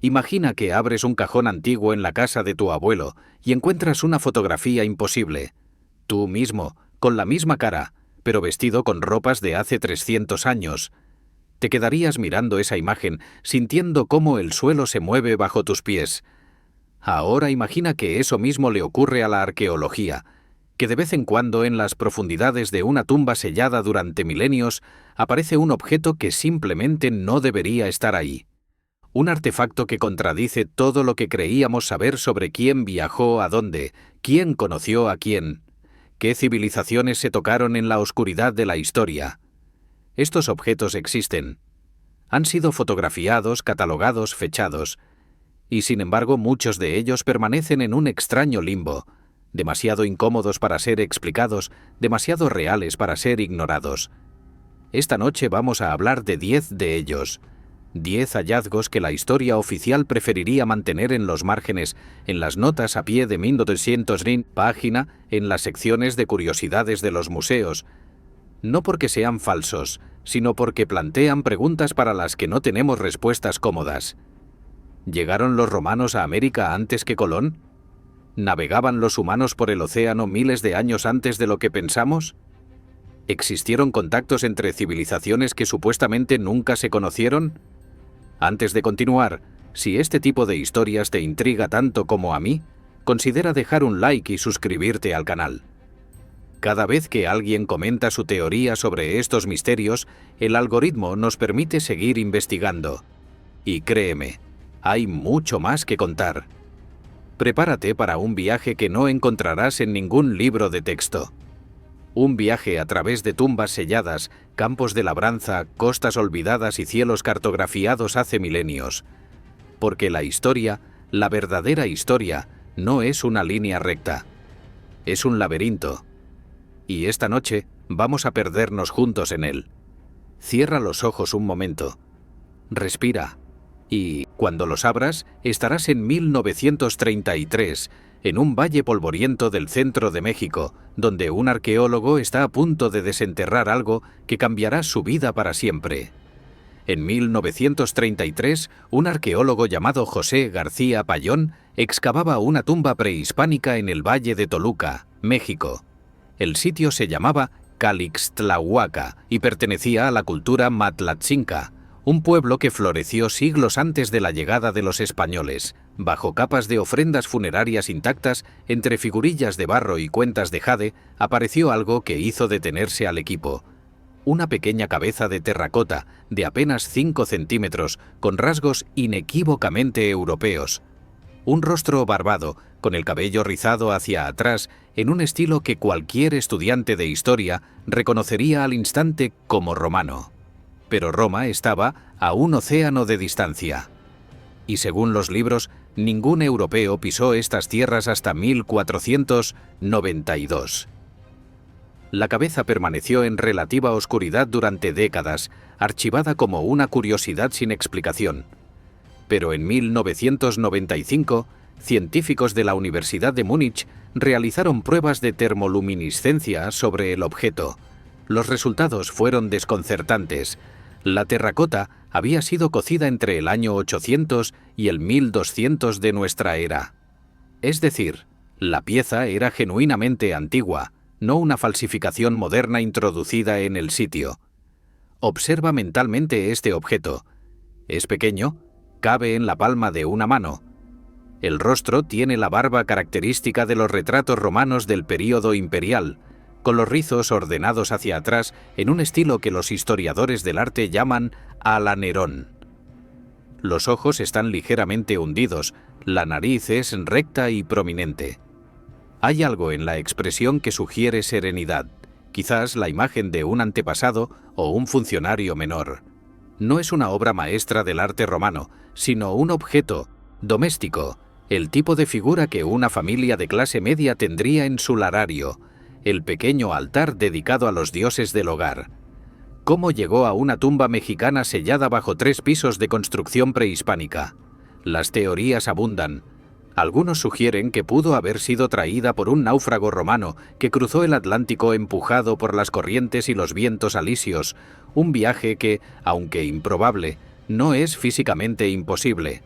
Imagina que abres un cajón antiguo en la casa de tu abuelo y encuentras una fotografía imposible. Tú mismo, con la misma cara, pero vestido con ropas de hace 300 años. Te quedarías mirando esa imagen, sintiendo cómo el suelo se mueve bajo tus pies. Ahora imagina que eso mismo le ocurre a la arqueología, que de vez en cuando en las profundidades de una tumba sellada durante milenios aparece un objeto que simplemente no debería estar ahí. Un artefacto que contradice todo lo que creíamos saber sobre quién viajó a dónde, quién conoció a quién, qué civilizaciones se tocaron en la oscuridad de la historia. Estos objetos existen. Han sido fotografiados, catalogados, fechados, y sin embargo muchos de ellos permanecen en un extraño limbo, demasiado incómodos para ser explicados, demasiado reales para ser ignorados. Esta noche vamos a hablar de 10 de ellos. 10 hallazgos que la historia oficial preferiría mantener en los márgenes, en las notas a pie de 1200 página, en las secciones de curiosidades de los museos. No porque sean falsos, sino porque plantean preguntas para las que no tenemos respuestas cómodas. ¿Llegaron los romanos a América antes que Colón? ¿Navegaban los humanos por el océano miles de años antes de lo que pensamos? ¿Existieron contactos entre civilizaciones que supuestamente nunca se conocieron? Antes de continuar, si este tipo de historias te intriga tanto como a mí, considera dejar un like y suscribirte al canal. Cada vez que alguien comenta su teoría sobre estos misterios, el algoritmo nos permite seguir investigando. Y créeme, hay mucho más que contar. Prepárate para un viaje que no encontrarás en ningún libro de texto. Un viaje a través de tumbas selladas, campos de labranza, costas olvidadas y cielos cartografiados hace milenios. Porque la historia, la verdadera historia, no es una línea recta. Es un laberinto. Y esta noche vamos a perdernos juntos en él. Cierra los ojos un momento. Respira. Y, cuando los abras, estarás en 1933, en un valle polvoriento del centro de México, donde un arqueólogo está a punto de desenterrar algo que cambiará su vida para siempre. En 1933, un arqueólogo llamado José García Payón excavaba una tumba prehispánica en el valle de Toluca, México. El sitio se llamaba Calixtlahuaca y pertenecía a la cultura matlatzinca, un pueblo que floreció siglos antes de la llegada de los españoles. Bajo capas de ofrendas funerarias intactas, entre figurillas de barro y cuentas de jade, apareció algo que hizo detenerse al equipo. Una pequeña cabeza de terracota, de apenas 5 centímetros, con rasgos inequívocamente europeos. Un rostro barbado, con el cabello rizado hacia atrás, en un estilo que cualquier estudiante de historia reconocería al instante como romano. Pero Roma estaba a un océano de distancia. Y según los libros, ningún europeo pisó estas tierras hasta 1492. La cabeza permaneció en relativa oscuridad durante décadas, archivada como una curiosidad sin explicación. Pero en 1995, científicos de la Universidad de Múnich realizaron pruebas de termoluminiscencia sobre el objeto. Los resultados fueron desconcertantes. La terracota había sido cocida entre el año 800 y el 1200 de nuestra era. Es decir, la pieza era genuinamente antigua, no una falsificación moderna introducida en el sitio. Observa mentalmente este objeto. Es pequeño, cabe en la palma de una mano. El rostro tiene la barba característica de los retratos romanos del período imperial, con los rizos ordenados hacia atrás en un estilo que los historiadores del arte llaman a la Nerón. Los ojos están ligeramente hundidos, la nariz es recta y prominente. Hay algo en la expresión que sugiere serenidad, quizás la imagen de un antepasado o un funcionario menor. No es una obra maestra del arte romano, sino un objeto doméstico, el tipo de figura que una familia de clase media tendría en su larario, el pequeño altar dedicado a los dioses del hogar. ¿Cómo llegó a una tumba mexicana sellada bajo 3 pisos de construcción prehispánica? Las teorías abundan. Algunos sugieren que pudo haber sido traída por un náufrago romano que cruzó el Atlántico empujado por las corrientes y los vientos alisios, un viaje que, aunque improbable, no es físicamente imposible.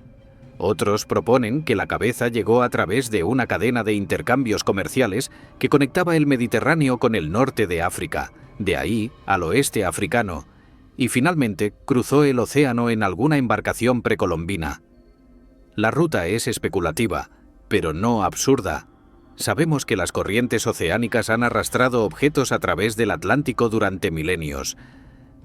Otros proponen que la cabeza llegó a través de una cadena de intercambios comerciales que conectaba el Mediterráneo con el norte de África, de ahí al oeste africano, y finalmente cruzó el océano en alguna embarcación precolombina. La ruta es especulativa, pero no absurda. Sabemos que las corrientes oceánicas han arrastrado objetos a través del Atlántico durante milenios.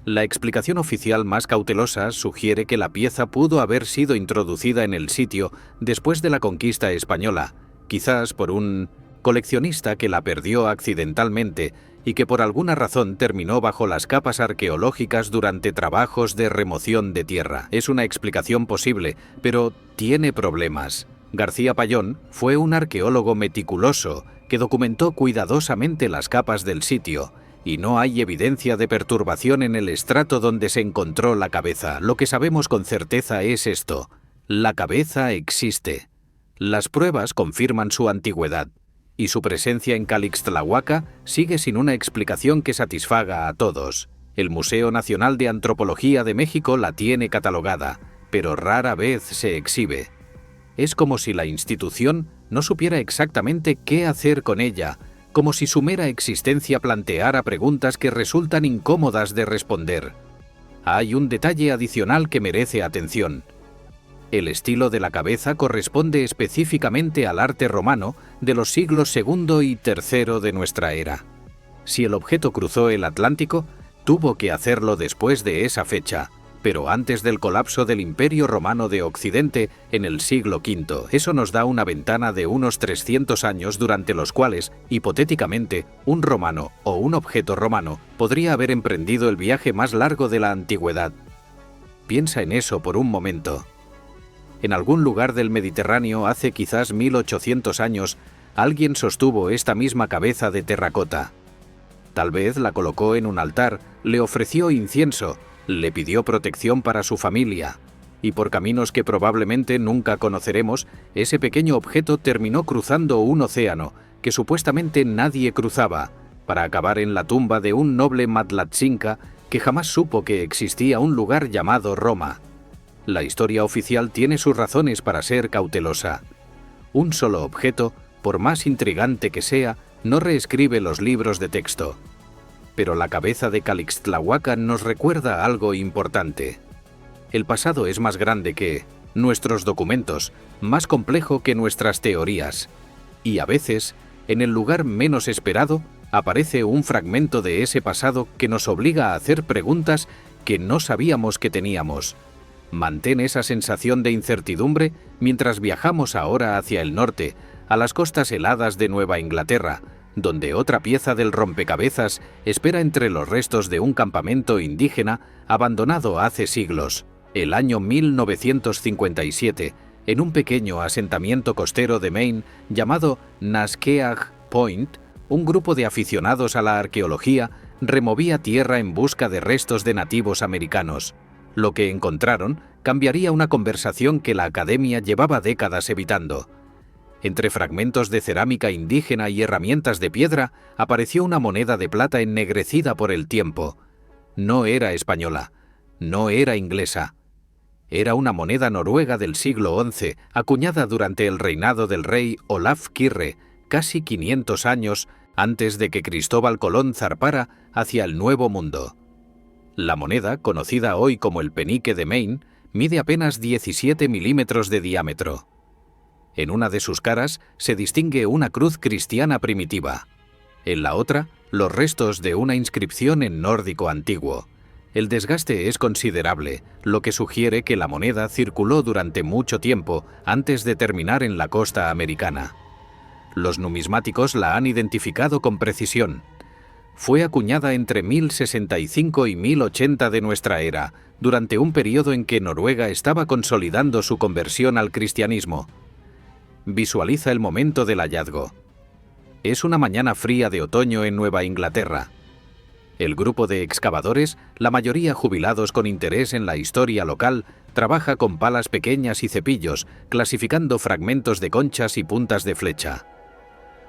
La explicación oficial más cautelosa sugiere que la pieza pudo haber sido introducida en el sitio después de la conquista española, quizás por un coleccionista que la perdió accidentalmente y que por alguna razón terminó bajo las capas arqueológicas durante trabajos de remoción de tierra. Es una explicación posible, pero tiene problemas. García Payón fue un arqueólogo meticuloso que documentó cuidadosamente las capas del sitio, y no hay evidencia de perturbación en el estrato donde se encontró la cabeza. Lo que sabemos con certeza es esto: la cabeza existe. Las pruebas confirman su antigüedad, y su presencia en Calixtlahuaca sigue sin una explicación que satisfaga a todos. El Museo Nacional de Antropología de México la tiene catalogada, pero rara vez se exhibe. Es como si la institución no supiera exactamente qué hacer con ella, como si su mera existencia planteara preguntas que resultan incómodas de responder. Hay un detalle adicional que merece atención. El estilo de la cabeza corresponde específicamente al arte romano de los siglos II y III de nuestra era. Si el objeto cruzó el Atlántico, tuvo que hacerlo después de esa fecha, pero antes del colapso del Imperio Romano de Occidente en el siglo V. Eso nos da una ventana de unos 300 años durante los cuales, hipotéticamente, un romano o un objeto romano podría haber emprendido el viaje más largo de la antigüedad. Piensa en eso por un momento. En algún lugar del Mediterráneo hace quizás 1800 años, alguien sostuvo esta misma cabeza de terracota. Tal vez la colocó en un altar, le ofreció incienso, le pidió protección para su familia, y por caminos que probablemente nunca conoceremos, ese pequeño objeto terminó cruzando un océano que supuestamente nadie cruzaba, para acabar en la tumba de un noble Matlatzinca que jamás supo que existía un lugar llamado Roma. La historia oficial tiene sus razones para ser cautelosa. Un solo objeto, por más intrigante que sea, no reescribe los libros de texto. Pero la cabeza de Calixtlahuaca nos recuerda algo importante. El pasado es más grande que nuestros documentos, más complejo que nuestras teorías. Y a veces, en el lugar menos esperado, aparece un fragmento de ese pasado que nos obliga a hacer preguntas que no sabíamos que teníamos. Mantén esa sensación de incertidumbre mientras viajamos ahora hacia el norte, a las costas heladas de Nueva Inglaterra, donde otra pieza del rompecabezas espera entre los restos de un campamento indígena abandonado hace siglos. El año 1957, en un pequeño asentamiento costero de Maine llamado Naskeag Point, un grupo de aficionados a la arqueología removía tierra en busca de restos de nativos americanos. Lo que encontraron cambiaría una conversación que la academia llevaba décadas evitando. Entre fragmentos de cerámica indígena y herramientas de piedra apareció una moneda de plata ennegrecida por el tiempo. No era española, no era inglesa. Era una moneda noruega del siglo XI, acuñada durante el reinado del rey Olaf Kyrre, casi 500 años antes de que Cristóbal Colón zarpara hacia el Nuevo Mundo. La moneda, conocida hoy como el penique de Maine, mide apenas 17 milímetros de diámetro. En una de sus caras se distingue una cruz cristiana primitiva. En la otra, los restos de una inscripción en nórdico antiguo. El desgaste es considerable, lo que sugiere que la moneda circuló durante mucho tiempo antes de terminar en la costa americana. Los numismáticos la han identificado con precisión. Fue acuñada entre 1065 y 1080 de nuestra era, durante un periodo en que Noruega estaba consolidando su conversión al cristianismo. Visualiza el momento del hallazgo. Es una mañana fría de otoño en Nueva Inglaterra. El grupo de excavadores, la mayoría jubilados con interés en la historia local, trabaja con palas pequeñas y cepillos, clasificando fragmentos de conchas y puntas de flecha.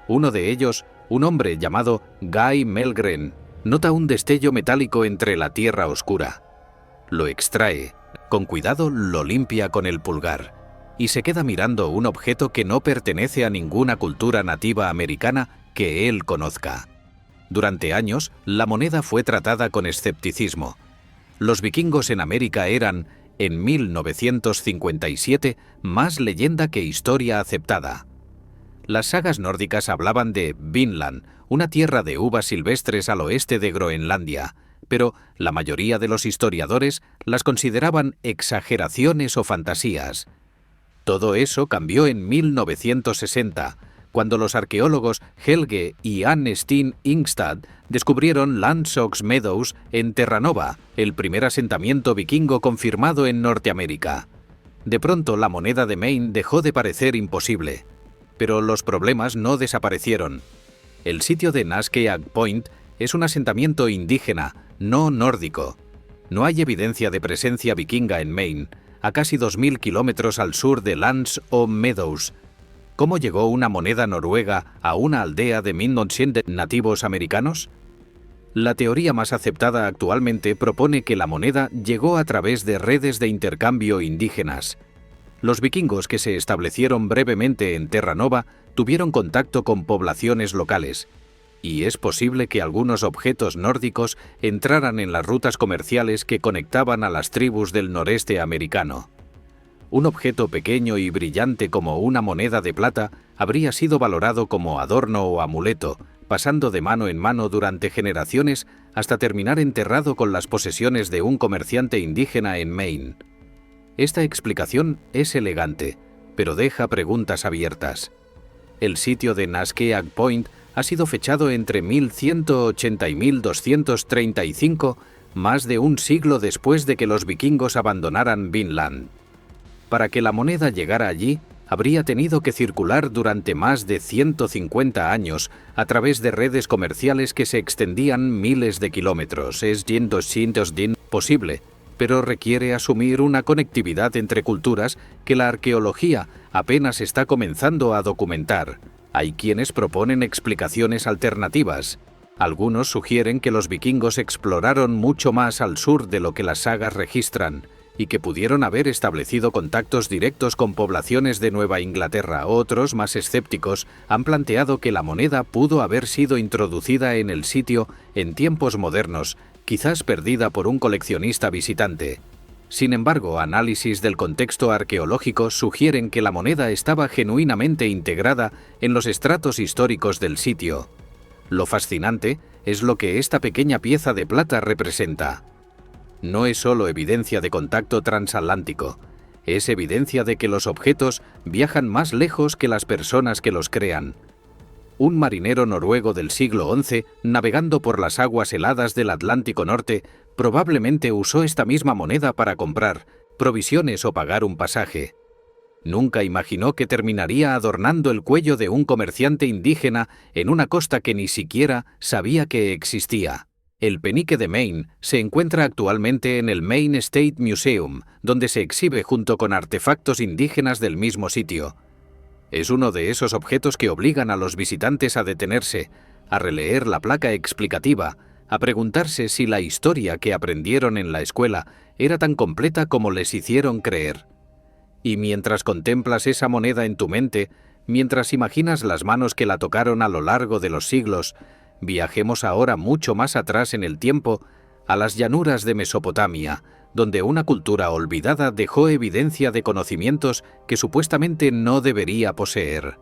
Uno de ellos, un hombre llamado Guy Melgren, nota un destello metálico entre la tierra oscura. Lo extrae, con cuidado lo limpia con el pulgar, y se queda mirando un objeto que no pertenece a ninguna cultura nativa americana que él conozca. Durante años, la moneda fue tratada con escepticismo. Los vikingos en América eran, en 1957, más leyenda que historia aceptada. Las sagas nórdicas hablaban de Vinland, una tierra de uvas silvestres al oeste de Groenlandia, pero la mayoría de los historiadores las consideraban exageraciones o fantasías. Todo eso cambió en 1960, cuando los arqueólogos Helge y Anne Steen Ingstad descubrieron Landsox Meadows en Terranova, el primer asentamiento vikingo confirmado en Norteamérica. De pronto la moneda de Maine dejó de parecer imposible, pero los problemas no desaparecieron. El sitio de Naskeag Point es un asentamiento indígena, no nórdico. No hay evidencia de presencia vikinga en Maine, a casi 2.000 kilómetros al sur de Lands o Meadows. ¿Cómo llegó una moneda noruega a una aldea de 1.900 nativos americanos? La teoría más aceptada actualmente propone que la moneda llegó a través de redes de intercambio indígenas. Los vikingos que se establecieron brevemente en Terranova tuvieron contacto con poblaciones locales, y es posible que algunos objetos nórdicos entraran en las rutas comerciales que conectaban a las tribus del noreste americano. Un objeto pequeño y brillante como una moneda de plata habría sido valorado como adorno o amuleto, pasando de mano en mano durante generaciones hasta terminar enterrado con las posesiones de un comerciante indígena en Maine. Esta explicación es elegante, pero deja preguntas abiertas. El sitio de Naskeag Point ha sido fechado entre 1180 y 1235, más de un siglo después de que los vikingos abandonaran Vinland. Para que la moneda llegara allí, habría tenido que circular durante más de 150 años a través de redes comerciales que se extendían miles de kilómetros. Es posible, pero requiere asumir una conectividad entre culturas que la arqueología apenas está comenzando a documentar. Hay quienes proponen explicaciones alternativas. Algunos sugieren que los vikingos exploraron mucho más al sur de lo que las sagas registran y que pudieron haber establecido contactos directos con poblaciones de Nueva Inglaterra. Otros, más escépticos, han planteado que la moneda pudo haber sido introducida en el sitio en tiempos modernos, quizás perdida por un coleccionista visitante. Sin embargo, análisis del contexto arqueológico sugieren que la moneda estaba genuinamente integrada en los estratos históricos del sitio. Lo fascinante es lo que esta pequeña pieza de plata representa. No es solo evidencia de contacto transatlántico, es evidencia de que los objetos viajan más lejos que las personas que los crean. Un marinero noruego del siglo XI, navegando por las aguas heladas del Atlántico Norte, probablemente usó esta misma moneda para comprar provisiones o pagar un pasaje. Nunca imaginó que terminaría adornando el cuello de un comerciante indígena en una costa que ni siquiera sabía que existía. El penique de Maine se encuentra actualmente en el Maine State Museum, donde se exhibe junto con artefactos indígenas del mismo sitio. Es uno de esos objetos que obligan a los visitantes a detenerse, a releer la placa explicativa, a preguntarse si la historia que aprendieron en la escuela era tan completa como les hicieron creer. Y mientras contemplas esa moneda en tu mente, mientras imaginas las manos que la tocaron a lo largo de los siglos, viajemos ahora mucho más atrás en el tiempo, a las llanuras de Mesopotamia, donde una cultura olvidada dejó evidencia de conocimientos que supuestamente no debería poseer.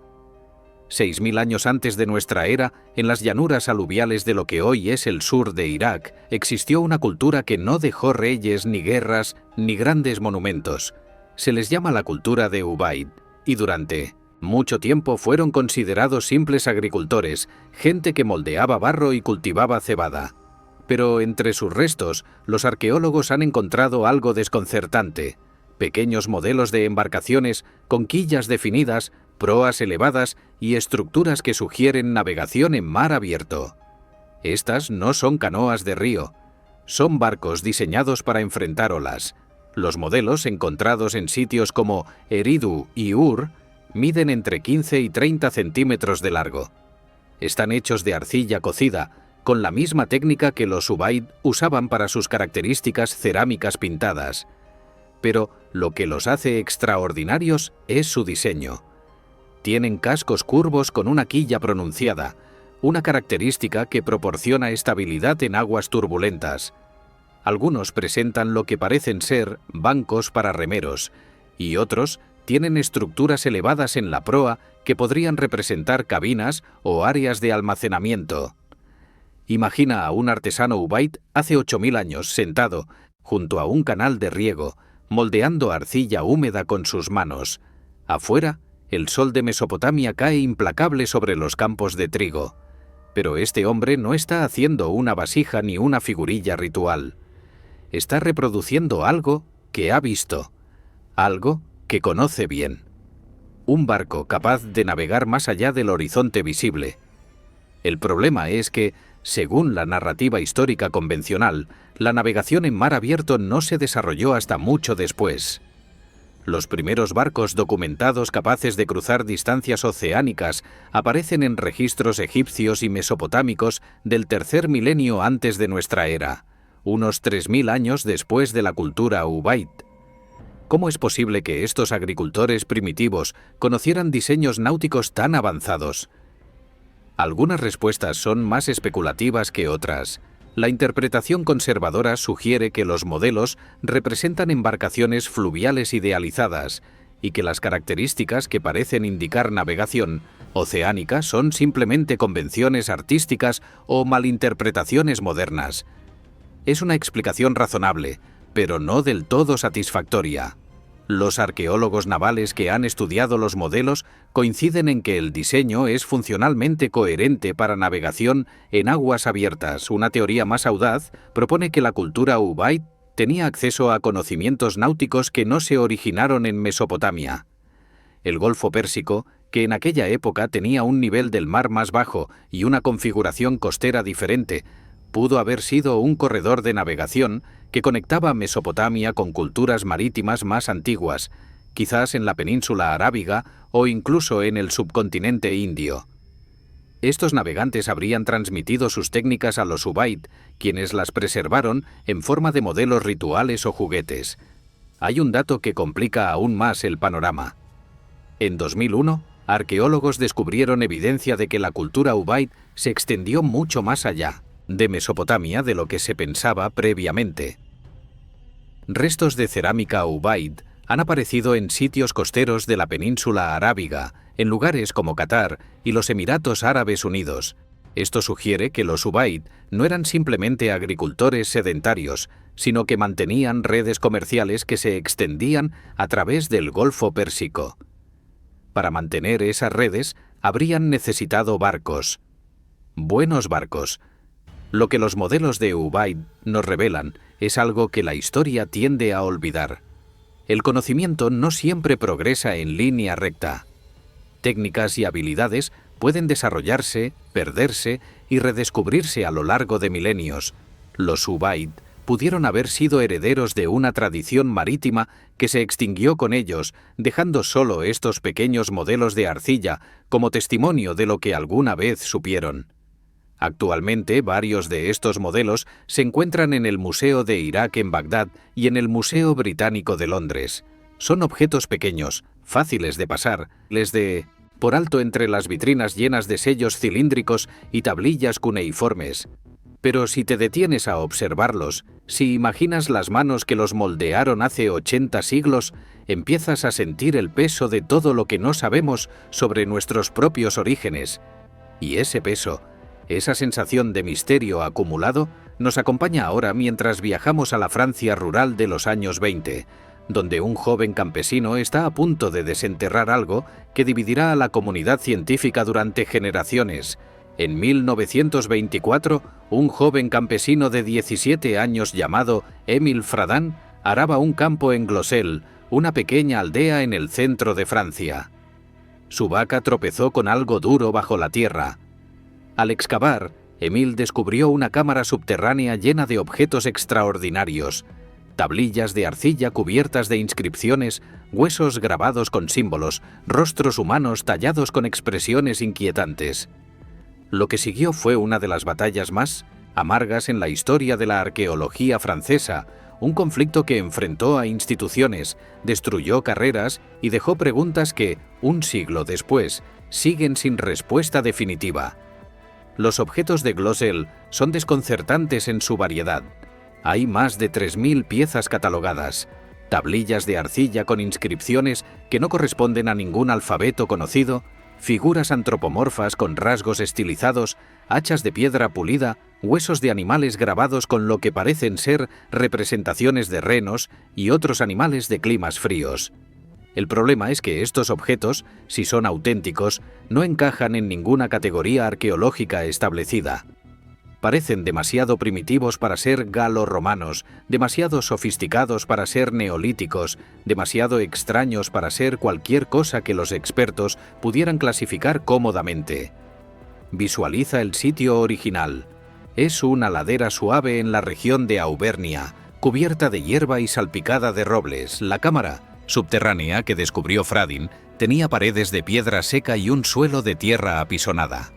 6.000 años antes de nuestra era, en las llanuras aluviales de lo que hoy es el sur de Irak, existió una cultura que no dejó reyes, ni guerras, ni grandes monumentos. Se les llama la cultura de Ubaid, y durante mucho tiempo fueron considerados simples agricultores, gente que moldeaba barro y cultivaba cebada. Pero entre sus restos, los arqueólogos han encontrado algo desconcertante: pequeños modelos de embarcaciones con quillas definidas, proas elevadas y estructuras que sugieren navegación en mar abierto. Estas no son canoas de río, son barcos diseñados para enfrentar olas. Los modelos, encontrados en sitios como Eridu y Ur, miden entre 15 y 30 centímetros de largo. Están hechos de arcilla cocida, con la misma técnica que los Ubaid usaban para sus características cerámicas pintadas. Pero Lo que los hace extraordinarios es su diseño. Tienen cascos curvos con una quilla pronunciada, una característica que proporciona estabilidad en aguas turbulentas. Algunos presentan lo que parecen ser bancos para remeros, y otros tienen estructuras elevadas en la proa que podrían representar cabinas o áreas de almacenamiento. Imagina a un artesano Ubaid hace 8000 años sentado junto a un canal de riego, moldeando arcilla húmeda con sus manos. Afuera, el sol de Mesopotamia cae implacable sobre los campos de trigo. Pero este hombre no está haciendo una vasija ni una figurilla ritual. Está reproduciendo algo que ha visto, algo que conoce bien. Un barco capaz de navegar más allá del horizonte visible. El problema es que, según la narrativa histórica convencional, la navegación en mar abierto no se desarrolló hasta mucho después. Los primeros barcos documentados capaces de cruzar distancias oceánicas aparecen en registros egipcios y mesopotámicos del tercer milenio antes de nuestra era, unos 3000 años después de la cultura Ubaid. ¿Cómo es posible que estos agricultores primitivos conocieran diseños náuticos tan avanzados? Algunas respuestas son más especulativas que otras. La interpretación conservadora sugiere que los modelos representan embarcaciones fluviales idealizadas y que las características que parecen indicar navegación oceánica son simplemente convenciones artísticas o malinterpretaciones modernas. Es una explicación razonable, pero no del todo satisfactoria. Los arqueólogos navales que han estudiado los modelos coinciden en que el diseño es funcionalmente coherente para navegación en aguas abiertas. Una teoría más audaz propone que la cultura Ubaid tenía acceso a conocimientos náuticos que no se originaron en Mesopotamia. El Golfo Pérsico, que en aquella época tenía un nivel del mar más bajo y una configuración costera diferente, pudo haber sido un corredor de navegación que conectaba Mesopotamia con culturas marítimas más antiguas, quizás en la península arábiga o incluso en el subcontinente indio. Estos navegantes habrían transmitido sus técnicas a los Ubaid, quienes las preservaron en forma de modelos rituales o juguetes. Hay un dato que complica aún más el panorama. En 2001, arqueólogos descubrieron evidencia de que la cultura Ubaid se extendió mucho más allá de Mesopotamia de lo que se pensaba previamente. Restos de cerámica Ubaid han aparecido en sitios costeros de la península arábiga, en lugares como Qatar y los Emiratos Árabes Unidos. Esto sugiere que los Ubaid no eran simplemente agricultores sedentarios, sino que mantenían redes comerciales que se extendían a través del Golfo Pérsico. Para mantener esas redes, habrían necesitado barcos. Buenos barcos. Lo que los modelos de Ubaid nos revelan es algo que la historia tiende a olvidar. El conocimiento no siempre progresa en línea recta. Técnicas y habilidades pueden desarrollarse, perderse y redescubrirse a lo largo de milenios. Los Ubaid pudieron haber sido herederos de una tradición marítima que se extinguió con ellos, dejando solo estos pequeños modelos de arcilla como testimonio de lo que alguna vez supieron. Actualmente, varios de estos modelos se encuentran en el Museo de Irak en Bagdad y en el Museo Británico de Londres. Son objetos pequeños, fáciles de pasar, por alto entre las vitrinas llenas de sellos cilíndricos y tablillas cuneiformes. Pero si te detienes a observarlos, si imaginas las manos que los moldearon hace 80 siglos, empiezas a sentir el peso de todo lo que no sabemos sobre nuestros propios orígenes. Y ese peso, esa sensación de misterio acumulado, nos acompaña ahora mientras viajamos a la Francia rural de los años 20, donde un joven campesino está a punto de desenterrar algo que dividirá a la comunidad científica durante generaciones. En 1924, un joven campesino de 17 años llamado Émile Fradin araba un campo en Glosel, una pequeña aldea en el centro de Francia. Su vaca tropezó con algo duro bajo la tierra. Al excavar, Émile descubrió una cámara subterránea llena de objetos extraordinarios: tablillas de arcilla cubiertas de inscripciones, huesos grabados con símbolos, rostros humanos tallados con expresiones inquietantes. Lo que siguió fue una de las batallas más amargas en la historia de la arqueología francesa, un conflicto que enfrentó a instituciones, destruyó carreras y dejó preguntas que, un siglo después, siguen sin respuesta definitiva. Los objetos de Glosel son desconcertantes en su variedad. Hay más de 3.000 piezas catalogadas, tablillas de arcilla con inscripciones que no corresponden a ningún alfabeto conocido, figuras antropomorfas con rasgos estilizados, hachas de piedra pulida, huesos de animales grabados con lo que parecen ser representaciones de renos y otros animales de climas fríos. El problema es que estos objetos, si son auténticos, no encajan en ninguna categoría arqueológica establecida. Parecen demasiado primitivos para ser galo-romanos, demasiado sofisticados para ser neolíticos, demasiado extraños para ser cualquier cosa que los expertos pudieran clasificar cómodamente. Visualiza el sitio original. Es una ladera suave en la región de Auvernia, cubierta de hierba y salpicada de robles. La cámara subterránea que descubrió Fradin tenía paredes de piedra seca y un suelo de tierra apisonada.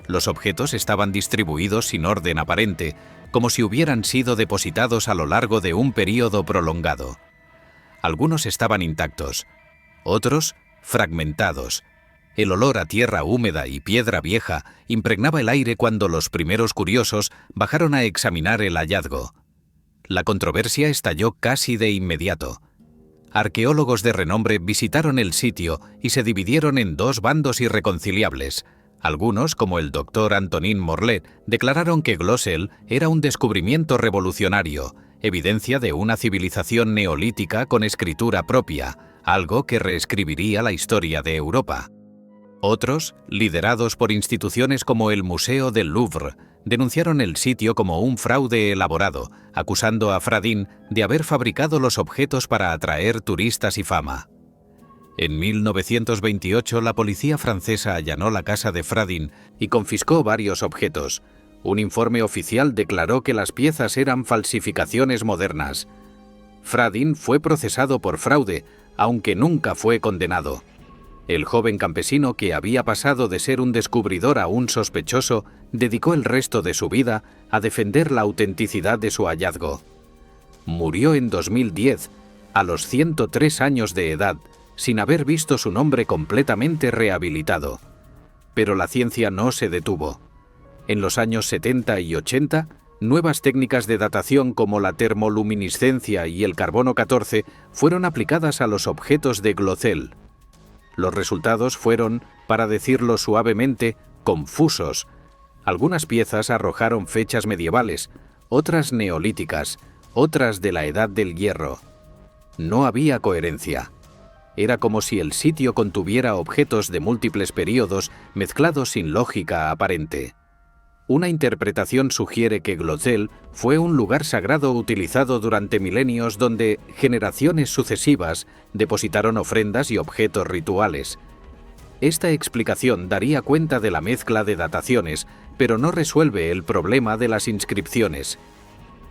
Los objetos estaban distribuidos sin orden aparente, como si hubieran sido depositados a lo largo de un período prolongado. Algunos estaban intactos, otros fragmentados. El olor a tierra húmeda y piedra vieja impregnaba el aire cuando los primeros curiosos bajaron a examinar el hallazgo. La controversia estalló casi de inmediato. Arqueólogos de renombre visitaron el sitio y se dividieron en dos bandos irreconciliables. Algunos, como el doctor Antonin Morlet, declararon que Glosel era un descubrimiento revolucionario, evidencia de una civilización neolítica con escritura propia, algo que reescribiría la historia de Europa. Otros, liderados por instituciones como el Museo del Louvre, denunciaron el sitio como un fraude elaborado, acusando a Fradin de haber fabricado los objetos para atraer turistas y fama. En 1928 la policía francesa allanó la casa de Fradin y confiscó varios objetos. Un informe oficial declaró que las piezas eran falsificaciones modernas. Fradin fue procesado por fraude, aunque nunca fue condenado. El joven campesino, que había pasado de ser un descubridor a un sospechoso, dedicó el resto de su vida a defender la autenticidad de su hallazgo. Murió en 2010, a los 103 años de edad, sin haber visto su nombre completamente rehabilitado. Pero la ciencia no se detuvo. En los años 70 y 80, nuevas técnicas de datación como la termoluminiscencia y el carbono 14 fueron aplicadas a los objetos de Glosel. Los resultados fueron, para decirlo suavemente, confusos. Algunas piezas arrojaron fechas medievales, otras neolíticas, otras de la Edad del Hierro. No había coherencia. Era como si el sitio contuviera objetos de múltiples períodos mezclados sin lógica aparente. Una interpretación sugiere que Glosel fue un lugar sagrado utilizado durante milenios donde generaciones sucesivas depositaron ofrendas y objetos rituales. Esta explicación daría cuenta de la mezcla de dataciones, pero no resuelve el problema de las inscripciones.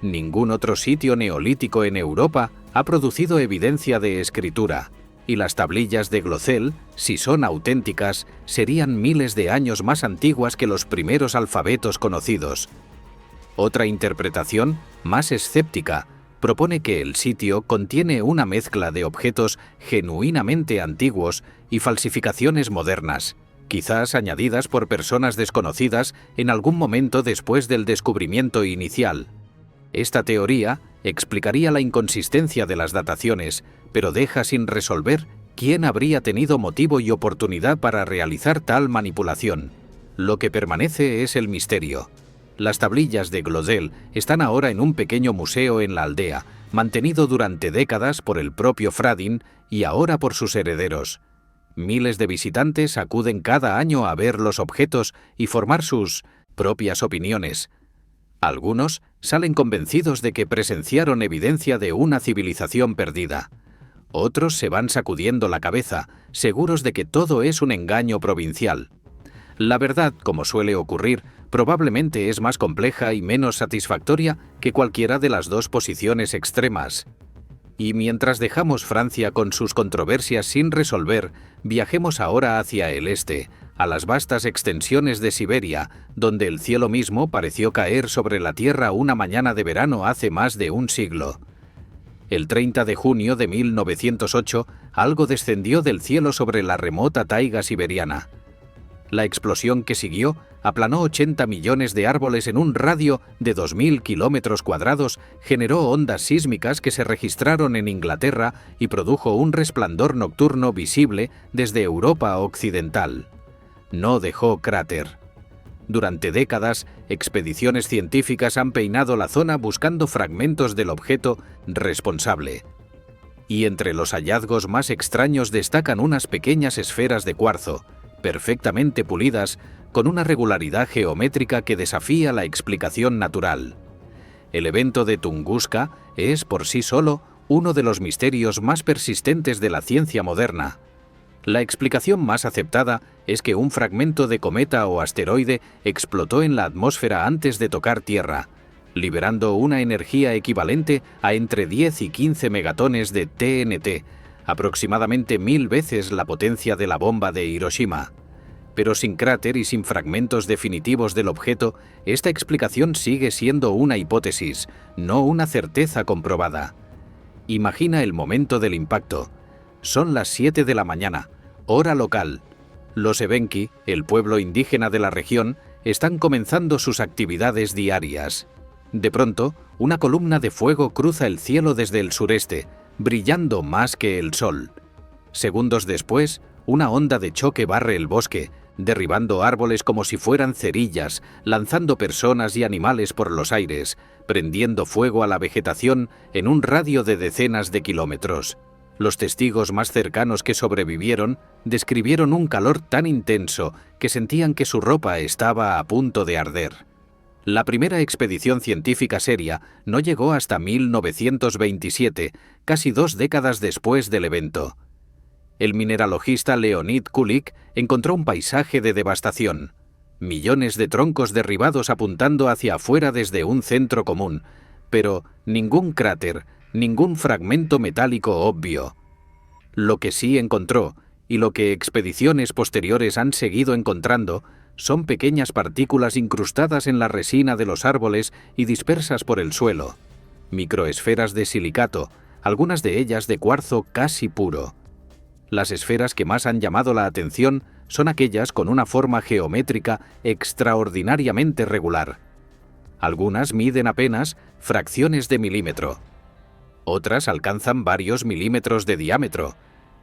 Ningún otro sitio neolítico en Europa ha producido evidencia de escritura, y las tablillas de Glosel, si son auténticas, serían miles de años más antiguas que los primeros alfabetos conocidos. Otra interpretación, más escéptica, propone que el sitio contiene una mezcla de objetos genuinamente antiguos y falsificaciones modernas, quizás añadidas por personas desconocidas en algún momento después del descubrimiento inicial. Esta teoría explicaría la inconsistencia de las dataciones, pero deja sin resolver quién habría tenido motivo y oportunidad para realizar tal manipulación. Lo que permanece es el misterio. Las tablillas de Glosel están ahora en un pequeño museo en la aldea, mantenido durante décadas por el propio Fradin y ahora por sus herederos. Miles de visitantes acuden cada año a ver los objetos y formar sus propias opiniones. Algunos salen convencidos de que presenciaron evidencia de una civilización perdida. Otros se van sacudiendo la cabeza, seguros de que todo es un engaño provincial. La verdad, como suele ocurrir, probablemente es más compleja y menos satisfactoria que cualquiera de las dos posiciones extremas. Y mientras dejamos Francia con sus controversias sin resolver, viajemos ahora hacia el este, a las vastas extensiones de Siberia, donde el cielo mismo pareció caer sobre la Tierra una mañana de verano hace más de un siglo. El 30 de junio de 1908, algo descendió del cielo sobre la remota taiga siberiana. La explosión que siguió aplanó 80 millones de árboles en un radio de 2.000 kilómetros cuadrados, generó ondas sísmicas que se registraron en Inglaterra y produjo un resplandor nocturno visible desde Europa occidental. No dejó cráter. Durante décadas, expediciones científicas han peinado la zona buscando fragmentos del objeto responsable. Y entre los hallazgos más extraños destacan unas pequeñas esferas de cuarzo, perfectamente pulidas, con una regularidad geométrica que desafía la explicación natural. El evento de Tunguska es, por sí solo, uno de los misterios más persistentes de la ciencia moderna. La explicación más aceptada es que un fragmento de cometa o asteroide explotó en la atmósfera antes de tocar Tierra, liberando una energía equivalente a entre 10 y 15 megatones de TNT, aproximadamente 1000 veces la potencia de la bomba de Hiroshima. Pero sin cráter y sin fragmentos definitivos del objeto, esta explicación sigue siendo una hipótesis, no una certeza comprobada. Imagina el momento del impacto. Son las 7 de la mañana, hora local. Los Evenki, el pueblo indígena de la región, están comenzando sus actividades diarias. De pronto, una columna de fuego cruza el cielo desde el sureste, brillando más que el sol. Segundos después, una onda de choque barre el bosque, derribando árboles como si fueran cerillas, lanzando personas y animales por los aires, prendiendo fuego a la vegetación en un radio de decenas de kilómetros. Los testigos más cercanos que sobrevivieron describieron un calor tan intenso que sentían que su ropa estaba a punto de arder. La primera expedición científica seria no llegó hasta 1927, casi 2 décadas después del evento. El mineralogista Leonid Kulik encontró un paisaje de devastación. Millones de troncos derribados apuntando hacia afuera desde un centro común, pero ningún cráter, ningún fragmento metálico obvio. Lo que sí encontró, y lo que expediciones posteriores han seguido encontrando, son pequeñas partículas incrustadas en la resina de los árboles y dispersas por el suelo. Microesferas de silicato, algunas de ellas de cuarzo casi puro. Las esferas que más han llamado la atención son aquellas con una forma geométrica extraordinariamente regular. Algunas miden apenas fracciones de milímetro. Otras alcanzan varios milímetros de diámetro.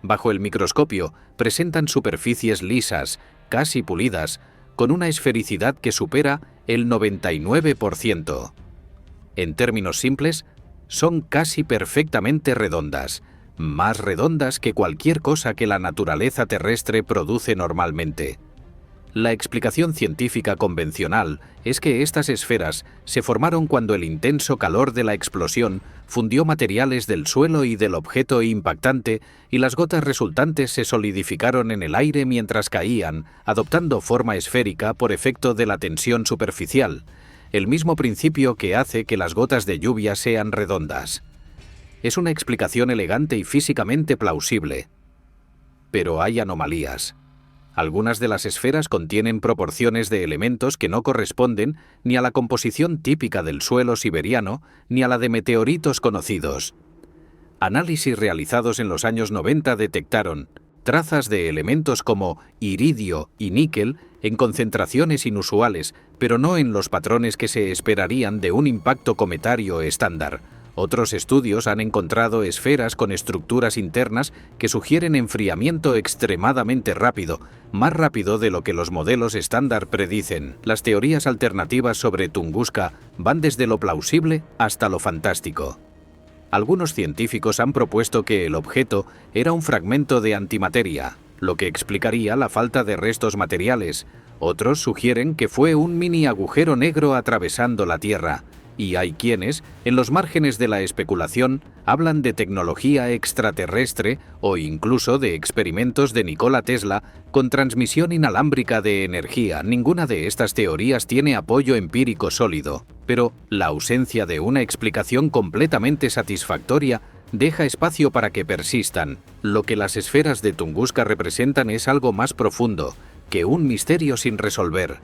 Bajo el microscopio presentan superficies lisas, casi pulidas, con una esfericidad que supera el 99%. En términos simples, son casi perfectamente redondas, más redondas que cualquier cosa que la naturaleza terrestre produce normalmente. La explicación científica convencional es que estas esferas se formaron cuando el intenso calor de la explosión fundió materiales del suelo y del objeto impactante y las gotas resultantes se solidificaron en el aire mientras caían, adoptando forma esférica por efecto de la tensión superficial, el mismo principio que hace que las gotas de lluvia sean redondas. Es una explicación elegante y físicamente plausible. Pero hay anomalías. Algunas de las esferas contienen proporciones de elementos que no corresponden ni a la composición típica del suelo siberiano ni a la de meteoritos conocidos. Análisis realizados en los años 90 detectaron trazas de elementos como iridio y níquel en concentraciones inusuales, pero no en los patrones que se esperarían de un impacto cometario estándar. Otros estudios han encontrado esferas con estructuras internas que sugieren enfriamiento extremadamente rápido, más rápido de lo que los modelos estándar predicen. Las teorías alternativas sobre Tunguska van desde lo plausible hasta lo fantástico. Algunos científicos han propuesto que el objeto era un fragmento de antimateria, lo que explicaría la falta de restos materiales. Otros sugieren que fue un mini agujero negro atravesando la Tierra. Y hay quienes, en los márgenes de la especulación, hablan de tecnología extraterrestre o incluso de experimentos de Nikola Tesla con transmisión inalámbrica de energía. Ninguna de estas teorías tiene apoyo empírico sólido, pero la ausencia de una explicación completamente satisfactoria deja espacio para que persistan. Lo que las esferas de Tunguska representan es algo más profundo que un misterio sin resolver.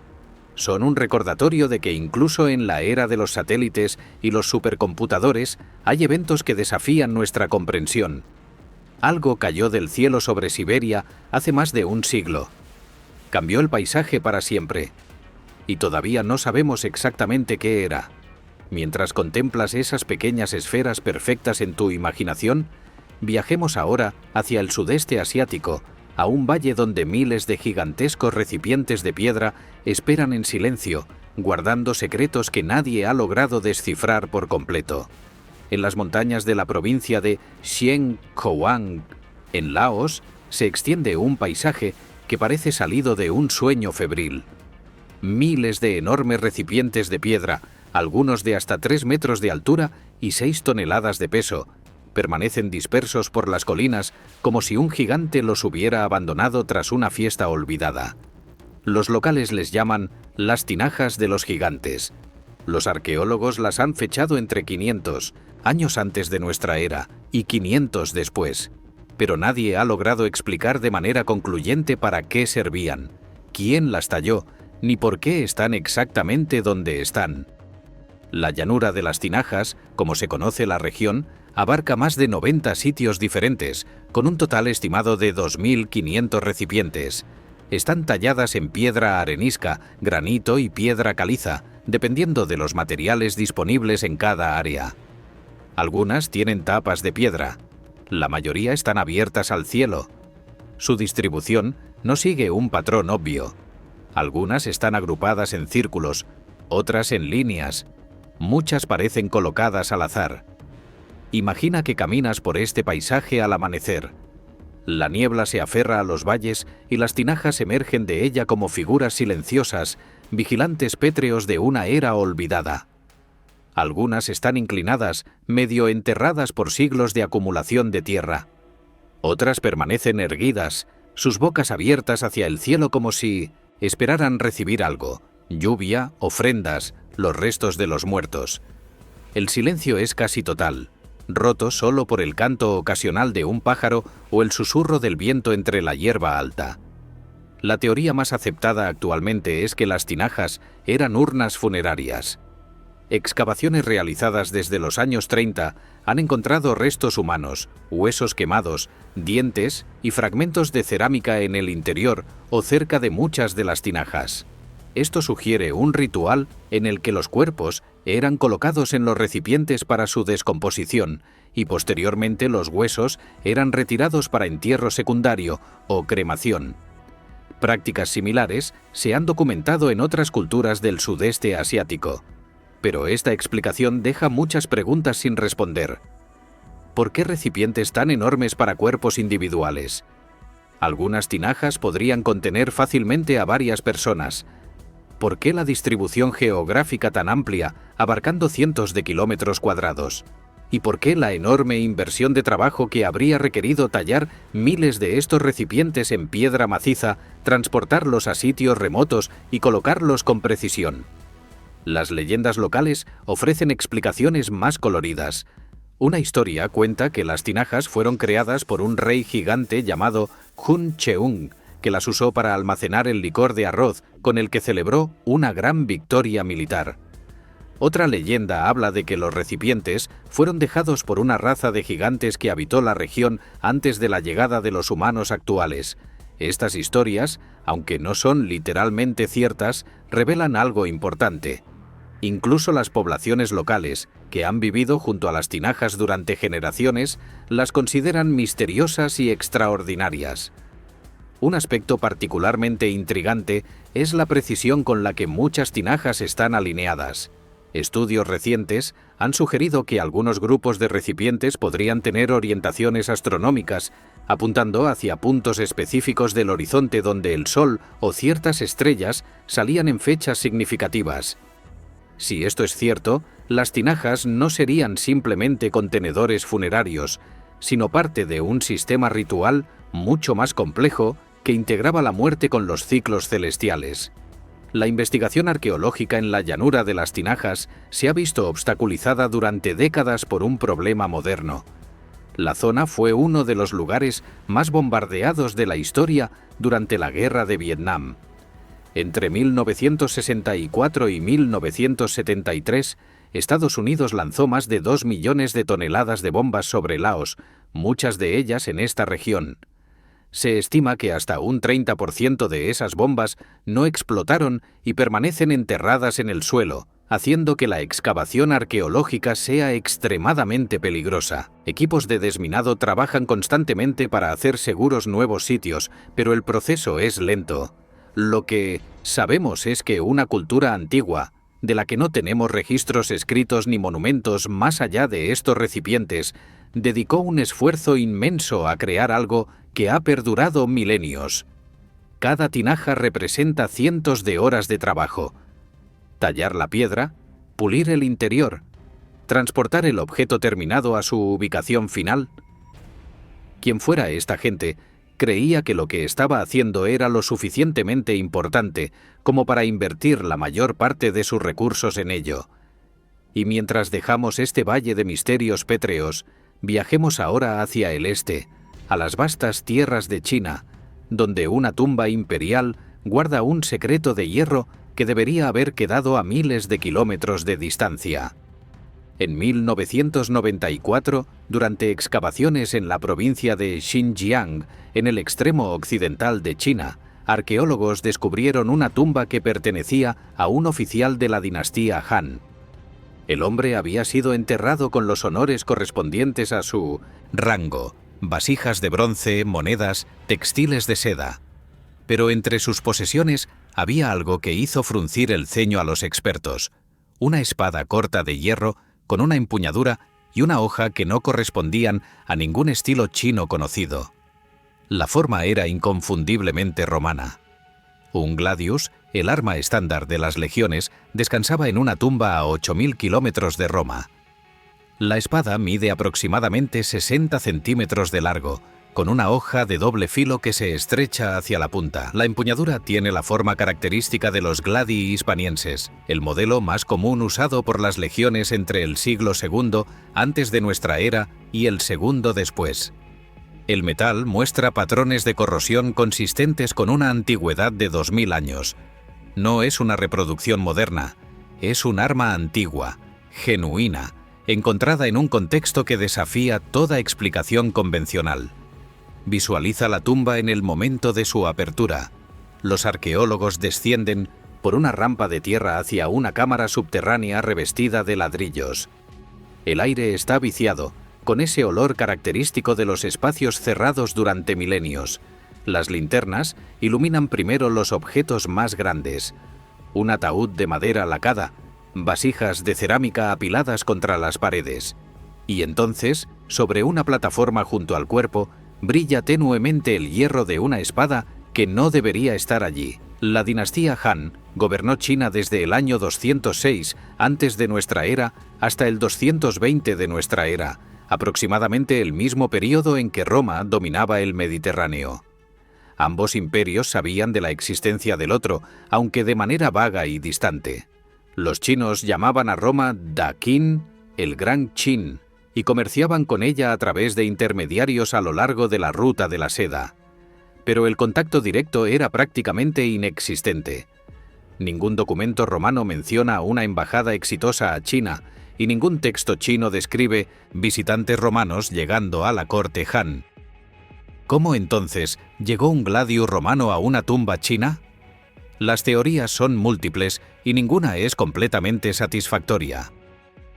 son un recordatorio de que incluso en la era de los satélites y los supercomputadores hay eventos que desafían nuestra comprensión. Algo cayó del cielo sobre Siberia hace más de un siglo. Cambió el paisaje para siempre. Y todavía no sabemos exactamente qué era. Mientras contemplas esas pequeñas esferas perfectas en tu imaginación, viajemos ahora hacia el sudeste asiático, a un valle donde miles de gigantescos recipientes de piedra esperan en silencio, guardando secretos que nadie ha logrado descifrar por completo. En las montañas de la provincia de Xieng Khouang, en Laos, se extiende un paisaje que parece salido de un sueño febril. Miles de enormes recipientes de piedra, algunos de hasta 3 metros de altura y 6 toneladas de peso, permanecen dispersos por las colinas como si un gigante los hubiera abandonado tras una fiesta olvidada. Los locales les llaman las tinajas de los gigantes. Los arqueólogos las han fechado entre 500 años antes de nuestra era y 500 después, pero nadie ha logrado explicar de manera concluyente para qué servían, quién las talló, ni por qué están exactamente donde están. La llanura de las tinajas, como se conoce la región, abarca más de 90 sitios diferentes, con un total estimado de 2.500 recipientes. Están talladas en piedra arenisca, granito y piedra caliza, dependiendo de los materiales disponibles en cada área. Algunas tienen tapas de piedra. La mayoría están abiertas al cielo. Su distribución no sigue un patrón obvio. Algunas están agrupadas en círculos, otras en líneas. Muchas parecen colocadas al azar. Imagina que caminas por este paisaje al amanecer. La niebla se aferra a los valles y las tinajas emergen de ella como figuras silenciosas, vigilantes pétreos de una era olvidada. Algunas están inclinadas, medio enterradas por siglos de acumulación de tierra. Otras permanecen erguidas, sus bocas abiertas hacia el cielo como si esperaran recibir algo, lluvia, ofrendas, los restos de los muertos. El silencio es casi total, roto solo por el canto ocasional de un pájaro o el susurro del viento entre la hierba alta. La teoría más aceptada actualmente es que las tinajas eran urnas funerarias. Excavaciones realizadas desde los años 30 han encontrado restos humanos, huesos quemados, dientes y fragmentos de cerámica en el interior o cerca de muchas de las tinajas. Esto sugiere un ritual en el que los cuerpos eran colocados en los recipientes para su descomposición y posteriormente los huesos eran retirados para entierro secundario o cremación. Prácticas similares se han documentado en otras culturas del sudeste asiático. Pero esta explicación deja muchas preguntas sin responder. ¿Por qué recipientes tan enormes para cuerpos individuales? Algunas tinajas podrían contener fácilmente a varias personas. ¿Por qué la distribución geográfica tan amplia, abarcando cientos de kilómetros cuadrados? ¿Y por qué la enorme inversión de trabajo que habría requerido tallar miles de estos recipientes en piedra maciza, transportarlos a sitios remotos y colocarlos con precisión? Las leyendas locales ofrecen explicaciones más coloridas. Una historia cuenta que las tinajas fueron creadas por un rey gigante llamado Hun Cheung, que las usó para almacenar el licor de arroz con el que celebró una gran victoria militar. Otra leyenda habla de que los recipientes fueron dejados por una raza de gigantes que habitó la región antes de la llegada de los humanos actuales. Estas historias, aunque no son literalmente ciertas, revelan algo importante. Incluso las poblaciones locales, que han vivido junto a las tinajas durante generaciones, las consideran misteriosas y extraordinarias. Un aspecto particularmente intrigante es la precisión con la que muchas tinajas están alineadas. Estudios recientes han sugerido que algunos grupos de recipientes podrían tener orientaciones astronómicas, apuntando hacia puntos específicos del horizonte donde el Sol o ciertas estrellas salían en fechas significativas. Si esto es cierto, las tinajas no serían simplemente contenedores funerarios, sino parte de un sistema ritual mucho más complejo que integraba la muerte con los ciclos celestiales. La investigación arqueológica en la llanura de las tinajas se ha visto obstaculizada durante décadas por un problema moderno. La zona fue uno de los lugares más bombardeados de la historia durante la Guerra de Vietnam. Entre 1964 y 1973, Estados Unidos lanzó más de 2 millones de toneladas de bombas sobre Laos, muchas de ellas en esta región. Se estima que hasta un 30% de esas bombas no explotaron y permanecen enterradas en el suelo, haciendo que la excavación arqueológica sea extremadamente peligrosa. Equipos de desminado trabajan constantemente para hacer seguros nuevos sitios, pero el proceso es lento. Lo que sabemos es que una cultura antigua, de la que no tenemos registros escritos ni monumentos más allá de estos recipientes, dedicó un esfuerzo inmenso a crear algo que ha perdurado milenios. Cada tinaja representa cientos de horas de trabajo. Tallar la piedra, pulir el interior, transportar el objeto terminado a su ubicación final. Quien fuera esta gente, creía que lo que estaba haciendo era lo suficientemente importante como para invertir la mayor parte de sus recursos en ello. Y mientras dejamos este valle de misterios pétreos, viajemos ahora hacia el este, a las vastas tierras de China, donde una tumba imperial guarda un secreto de hierro que debería haber quedado a miles de kilómetros de distancia. En 1994, durante excavaciones en la provincia de Xinjiang, en el extremo occidental de China, arqueólogos descubrieron una tumba que pertenecía a un oficial de la dinastía Han. El hombre había sido enterrado con los honores correspondientes a su rango: vasijas de bronce, monedas, textiles de seda. Pero entre sus posesiones había algo que hizo fruncir el ceño a los expertos: una espada corta de hierro con una empuñadura y una hoja que no correspondían a ningún estilo chino conocido. La forma era inconfundiblemente romana. Un gladius, el arma estándar de las legiones, descansaba en una tumba a 8.000 kilómetros de Roma. La espada mide aproximadamente 60 centímetros de largo, con una hoja de doble filo que se estrecha hacia la punta. La empuñadura tiene la forma característica de los gladii hispanienses, el modelo más común usado por las legiones entre el siglo II antes de nuestra era y el segundo después. El metal muestra patrones de corrosión consistentes con una antigüedad de 2000 años. No es una reproducción moderna, es un arma antigua, genuina, encontrada en un contexto que desafía toda explicación convencional. Visualiza la tumba en el momento de su apertura. Los arqueólogos descienden por una rampa de tierra hacia una cámara subterránea revestida de ladrillos. El aire está viciado, con ese olor característico de los espacios cerrados durante milenios. Las linternas iluminan primero los objetos más grandes: un ataúd de madera lacada, vasijas de cerámica apiladas contra las paredes. Y entonces, sobre una plataforma junto al cuerpo, brilla tenuemente el hierro de una espada que no debería estar allí. La dinastía Han gobernó China desde el año 206 antes de nuestra era hasta el 220 de nuestra era, aproximadamente el mismo periodo en que Roma dominaba el Mediterráneo. Ambos imperios sabían de la existencia del otro, aunque de manera vaga y distante. Los chinos llamaban a Roma Da Qin, el Gran Qin, y comerciaban con ella a través de intermediarios a lo largo de la ruta de la seda. Pero el contacto directo era prácticamente inexistente. Ningún documento romano menciona una embajada exitosa a China, y ningún texto chino describe visitantes romanos llegando a la corte Han. ¿Cómo entonces llegó un gladius romano a una tumba china? Las teorías son múltiples y ninguna es completamente satisfactoria.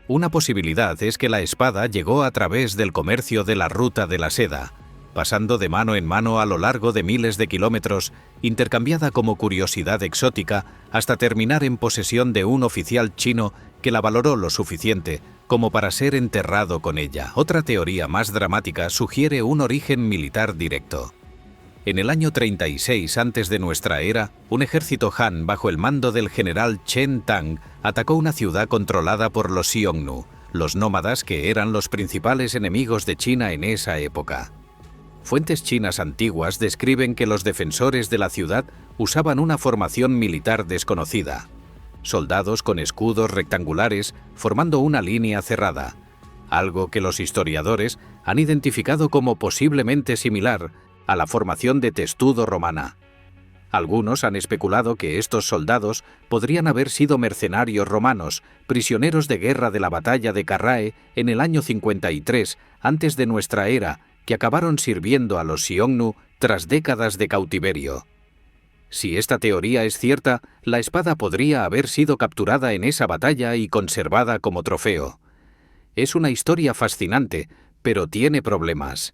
Una posibilidad es que la espada llegó a través del comercio de la ruta de la seda, pasando de mano en mano a lo largo de miles de kilómetros, intercambiada como curiosidad exótica, hasta terminar en posesión de un oficial chino que la valoró lo suficiente como para ser enterrado con ella. Otra teoría más dramática sugiere un origen militar directo. En el año 36 antes de nuestra era, un ejército Han bajo el mando del general Chen Tang atacó una ciudad controlada por los Xiongnu, los nómadas que eran los principales enemigos de China en esa época. Fuentes chinas antiguas describen que los defensores de la ciudad usaban una formación militar desconocida: soldados con escudos rectangulares formando una línea cerrada, algo que los historiadores han identificado como posiblemente similar a la formación de testudo romana. Algunos han especulado que estos soldados podrían haber sido mercenarios romanos, prisioneros de guerra de la batalla de Carrae en el año 53 antes de nuestra era, que acabaron sirviendo a los Xiongnu tras décadas de cautiverio. Si esta teoría es cierta, la espada podría haber sido capturada en esa batalla y conservada como trofeo. Es una historia fascinante, pero tiene problemas.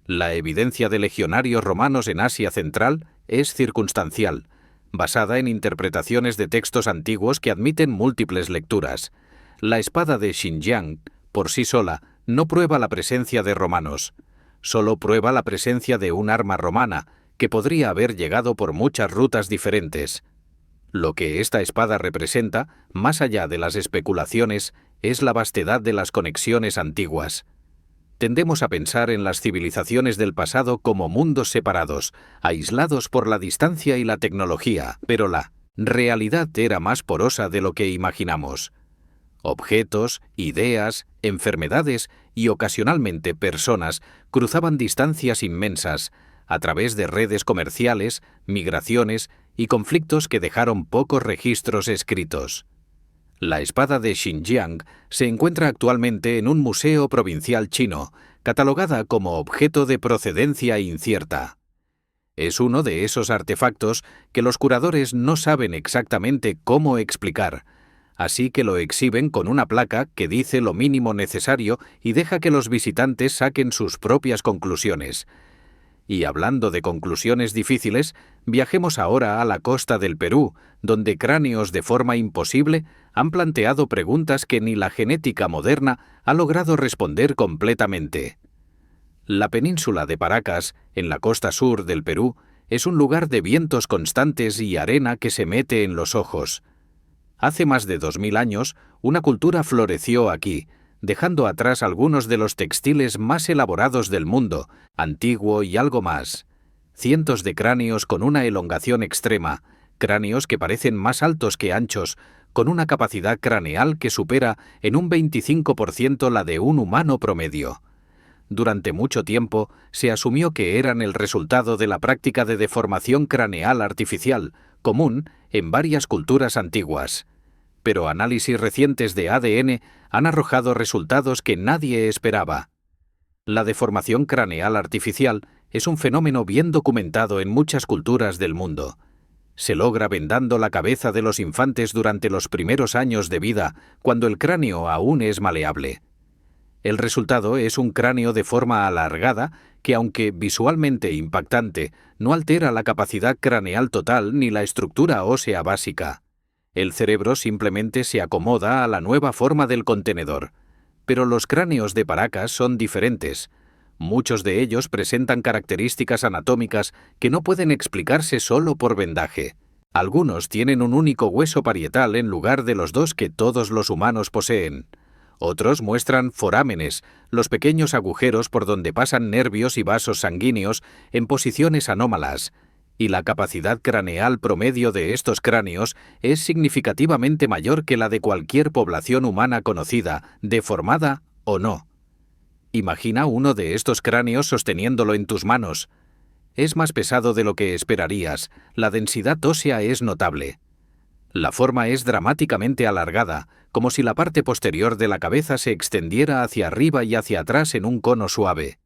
La evidencia de legionarios romanos en Asia Central es circunstancial, basada en interpretaciones de textos antiguos que admiten múltiples lecturas. La espada de Xinjiang, por sí sola, no prueba la presencia de romanos. Solo prueba la presencia de un arma romana, que podría haber llegado por muchas rutas diferentes. Lo que esta espada representa, más allá de las especulaciones, es la vastedad de las conexiones antiguas. Tendemos a pensar en las civilizaciones del pasado como mundos separados, aislados por la distancia y la tecnología, pero la realidad era más porosa de lo que imaginamos. Objetos, ideas, enfermedades y ocasionalmente personas cruzaban distancias inmensas, a través de redes comerciales, migraciones y conflictos que dejaron pocos registros escritos. La espada de Xinjiang se encuentra actualmente en un museo provincial chino, catalogada como objeto de procedencia incierta. Es uno de esos artefactos que los curadores no saben exactamente cómo explicar, así que lo exhiben con una placa que dice lo mínimo necesario y deja que los visitantes saquen sus propias conclusiones. Y hablando de conclusiones difíciles, viajemos ahora a la costa del Perú, donde cráneos de forma imposible han planteado preguntas que ni la genética moderna ha logrado responder completamente. La península de Paracas, en la costa sur del Perú, es un lugar de vientos constantes y arena que se mete en los ojos. Hace más de 2000 años, una cultura floreció aquí, dejando atrás algunos de los textiles más elaborados del mundo, antiguo y algo más. Cientos de cráneos con una elongación extrema, cráneos que parecen más altos que anchos, con una capacidad craneal que supera en un 25% la de un humano promedio. Durante mucho tiempo se asumió que eran el resultado de la práctica de deformación craneal artificial, común en varias culturas antiguas. Pero análisis recientes de ADN han arrojado resultados que nadie esperaba. La deformación craneal artificial es un fenómeno bien documentado en muchas culturas del mundo. Se logra vendando la cabeza de los infantes durante los primeros años de vida, cuando el cráneo aún es maleable. El resultado es un cráneo de forma alargada que, aunque visualmente impactante, no altera la capacidad craneal total ni la estructura ósea básica. El cerebro simplemente se acomoda a la nueva forma del contenedor. Pero los cráneos de Paracas son diferentes. Muchos de ellos presentan características anatómicas que no pueden explicarse solo por vendaje. Algunos tienen un único hueso parietal en lugar de los dos que todos los humanos poseen. Otros muestran forámenes, los pequeños agujeros por donde pasan nervios y vasos sanguíneos en posiciones anómalas, y la capacidad craneal promedio de estos cráneos es significativamente mayor que la de cualquier población humana conocida, deformada o no. Imagina uno de estos cráneos sosteniéndolo en tus manos. Es más pesado de lo que esperarías, la densidad ósea es notable. La forma es dramáticamente alargada, como si la parte posterior de la cabeza se extendiera hacia arriba y hacia atrás en un cono suave.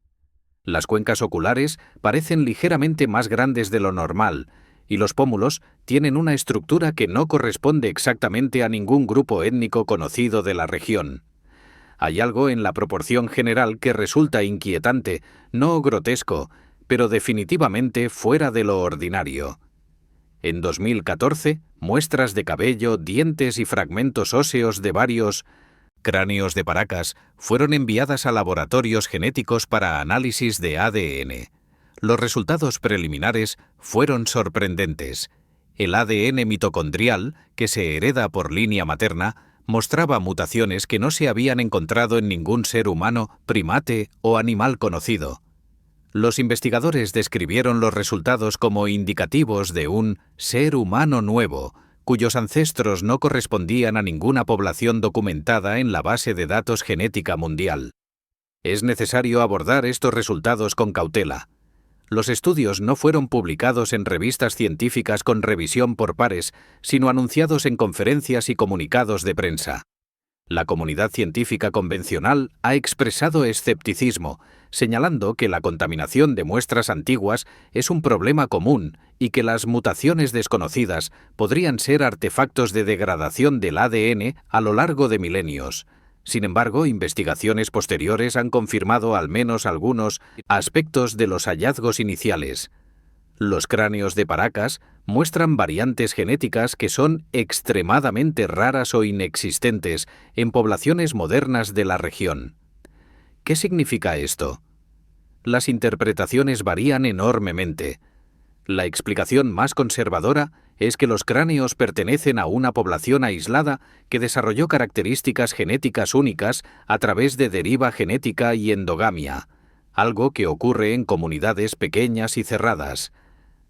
Las cuencas oculares parecen ligeramente más grandes de lo normal, y los pómulos tienen una estructura que no corresponde exactamente a ningún grupo étnico conocido de la región. Hay algo en la proporción general que resulta inquietante, no grotesco, pero definitivamente fuera de lo ordinario. En 2014, muestras de cabello, dientes y fragmentos óseos de varios cráneos de Paracas fueron enviadas a laboratorios genéticos para análisis de ADN. Los resultados preliminares fueron sorprendentes. El ADN mitocondrial, que se hereda por línea materna, mostraba mutaciones que no se habían encontrado en ningún ser humano, primate o animal conocido. Los investigadores describieron los resultados como indicativos de un ser humano nuevo, cuyos ancestros no correspondían a ninguna población documentada en la base de datos genética mundial. Es necesario abordar estos resultados con cautela. Los estudios no fueron publicados en revistas científicas con revisión por pares, sino anunciados en conferencias y comunicados de prensa. La comunidad científica convencional ha expresado escepticismo, señalando que la contaminación de muestras antiguas es un problema común y que las mutaciones desconocidas podrían ser artefactos de degradación del ADN a lo largo de milenios. Sin embargo, investigaciones posteriores han confirmado al menos algunos aspectos de los hallazgos iniciales. Los cráneos de Paracas muestran variantes genéticas que son extremadamente raras o inexistentes en poblaciones modernas de la región. ¿Qué significa esto? Las interpretaciones varían enormemente. La explicación más conservadora es que los cráneos pertenecen a una población aislada que desarrolló características genéticas únicas a través de deriva genética y endogamia, algo que ocurre en comunidades pequeñas y cerradas.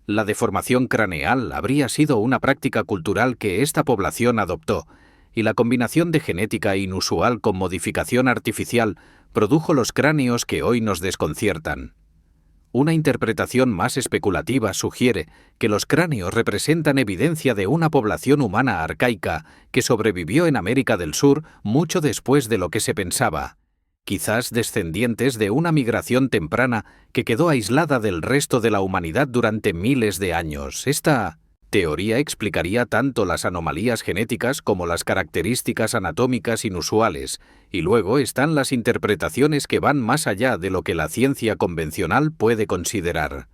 La deformación craneal habría sido una práctica cultural que esta población adoptó, y la combinación de genética inusual con modificación artificial produjo los cráneos que hoy nos desconciertan. Una interpretación más especulativa sugiere que los cráneos representan evidencia de una población humana arcaica que sobrevivió en América del Sur mucho después de lo que se pensaba, quizás descendientes de una migración temprana que quedó aislada del resto de la humanidad durante miles de años. Esta teoría explicaría tanto las anomalías genéticas como las características anatómicas inusuales, y luego están las interpretaciones que van más allá de lo que la ciencia convencional puede considerar.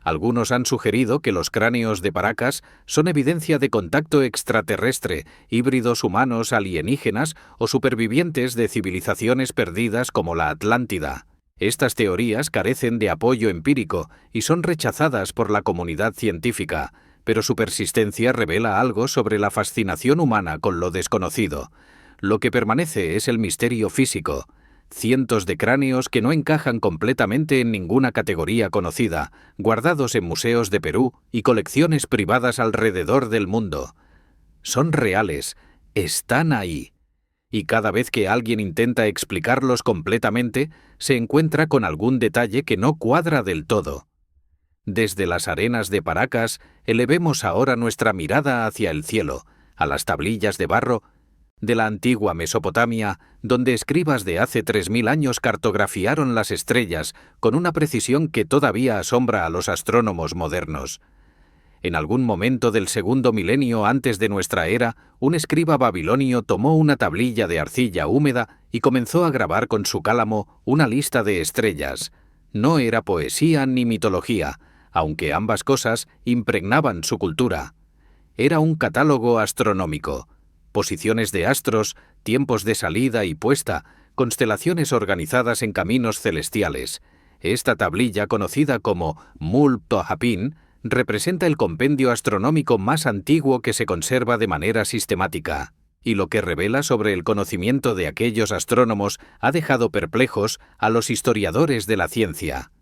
Algunos han sugerido que los cráneos de Paracas son evidencia de contacto extraterrestre, híbridos humanos alienígenas o supervivientes de civilizaciones perdidas como la Atlántida. Estas teorías carecen de apoyo empírico y son rechazadas por la comunidad científica, pero su persistencia revela algo sobre la fascinación humana con lo desconocido. Lo que permanece es el misterio físico. Cientos de cráneos que no encajan completamente en ninguna categoría conocida, guardados en museos de Perú y colecciones privadas alrededor del mundo. Son reales, están ahí. Y cada vez que alguien intenta explicarlos completamente, se encuentra con algún detalle que no cuadra del todo. Desde las arenas de Paracas, elevemos ahora nuestra mirada hacia el cielo, a las tablillas de barro de la antigua Mesopotamia, donde escribas de hace 3000 años cartografiaron las estrellas con una precisión que todavía asombra a los astrónomos modernos. En algún momento del segundo milenio antes de nuestra era, un escriba babilonio tomó una tablilla de arcilla húmeda y comenzó a grabar con su cálamo una lista de estrellas. No era poesía ni mitología, aunque ambas cosas impregnaban su cultura. Era un catálogo astronómico. Posiciones de astros, tiempos de salida y puesta, constelaciones organizadas en caminos celestiales. Esta tablilla, conocida como Mul-Tohapin, representa el compendio astronómico más antiguo que se conserva de manera sistemática, y lo que revela sobre el conocimiento de aquellos astrónomos ha dejado perplejos a los historiadores de la ciencia.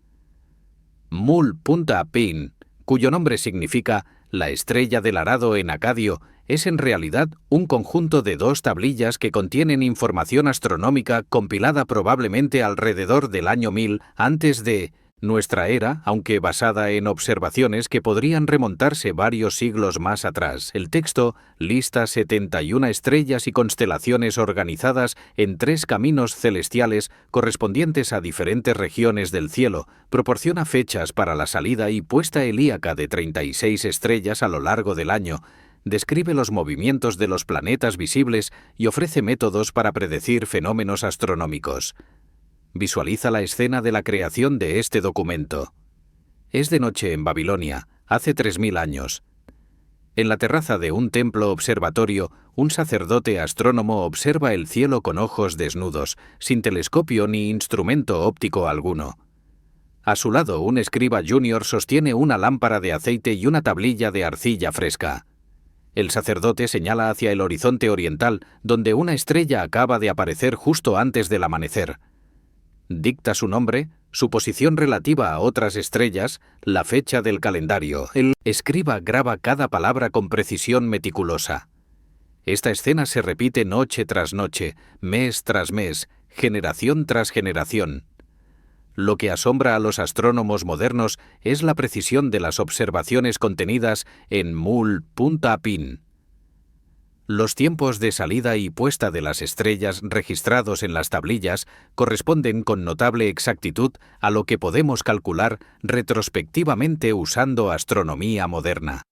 Mul-Punta-Pin, cuyo nombre significa la estrella del arado en acadio, es en realidad un conjunto de 2 tablillas que contienen información astronómica compilada probablemente alrededor del año 1000 antes de nuestra era, aunque basada en observaciones que podrían remontarse varios siglos más atrás. El texto lista 71 estrellas y constelaciones organizadas en 3 caminos celestiales correspondientes a diferentes regiones del cielo, proporciona fechas para la salida y puesta helíaca de 36 estrellas a lo largo del año, describe los movimientos de los planetas visibles y ofrece métodos para predecir fenómenos astronómicos. Visualiza la escena de la creación de este documento. Es de noche en Babilonia, hace 3000 años. En la terraza de un templo observatorio, un sacerdote astrónomo observa el cielo con ojos desnudos, sin telescopio ni instrumento óptico alguno. A su lado, un escriba junior sostiene una lámpara de aceite y una tablilla de arcilla fresca. El sacerdote señala hacia el horizonte oriental, donde una estrella acaba de aparecer justo antes del amanecer. Dicta su nombre, su posición relativa a otras estrellas, la fecha del calendario. El escriba graba cada palabra con precisión meticulosa. Esta escena se repite noche tras noche, mes tras mes, generación tras generación. Lo que asombra a los astrónomos modernos es la precisión de las observaciones contenidas en Mul.Apin. Los tiempos de salida y puesta de las estrellas registrados en las tablillas corresponden con notable exactitud a lo que podemos calcular retrospectivamente usando astronomía moderna.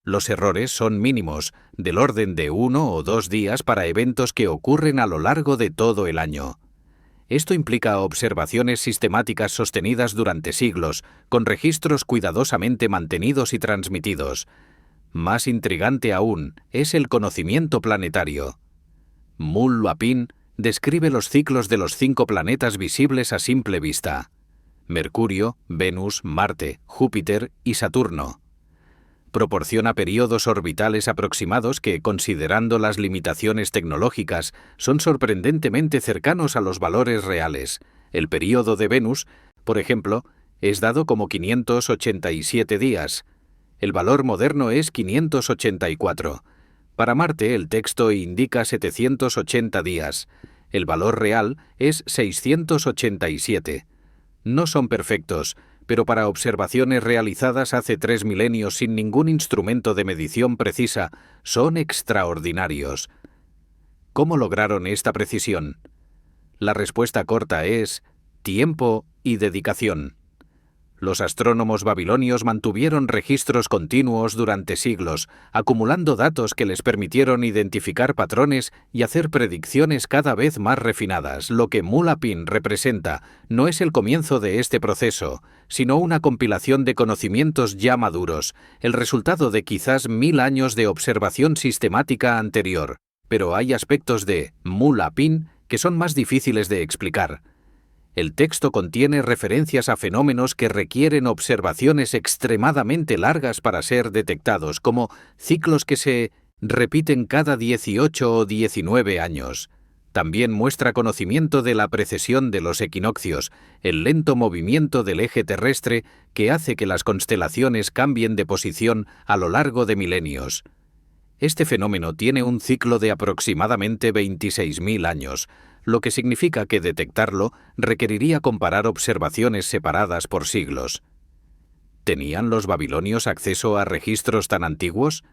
Los errores son mínimos, del orden de 1 o 2 días para eventos que ocurren a lo largo de todo el año. Esto implica observaciones sistemáticas sostenidas durante siglos, con registros cuidadosamente mantenidos y transmitidos. Más intrigante aún es el conocimiento planetario. Mul.Apin describe los ciclos de los 5 planetas visibles a simple vista: Mercurio, Venus, Marte, Júpiter y Saturno. Proporciona períodos orbitales aproximados que, considerando las limitaciones tecnológicas, son sorprendentemente cercanos a los valores reales. El período de Venus, por ejemplo, es dado como 587 días. El valor moderno es 584. Para Marte, el texto indica 780 días. El valor real es 687. No son perfectos, pero para observaciones realizadas hace 3 milenios sin ningún instrumento de medición precisa, son extraordinarios. ¿Cómo lograron esta precisión? La respuesta corta es tiempo y dedicación. Los astrónomos babilonios mantuvieron registros continuos durante siglos, acumulando datos que les permitieron identificar patrones y hacer predicciones cada vez más refinadas. Lo que Mul.Apin representa no es el comienzo de este proceso, sino una compilación de conocimientos ya maduros, el resultado de quizás 1000 años de observación sistemática anterior. Pero hay aspectos de Mul.Apin que son más difíciles de explicar. El texto contiene referencias a fenómenos que requieren observaciones extremadamente largas para ser detectados, como ciclos que se repiten cada 18 o 19 años. También muestra conocimiento de la precesión de los equinoccios, el lento movimiento del eje terrestre que hace que las constelaciones cambien de posición a lo largo de milenios. Este fenómeno tiene un ciclo de aproximadamente 26.000 años, lo que significa que detectarlo requeriría comparar observaciones separadas por siglos. ¿Tenían los babilonios acceso a registros tan antiguos?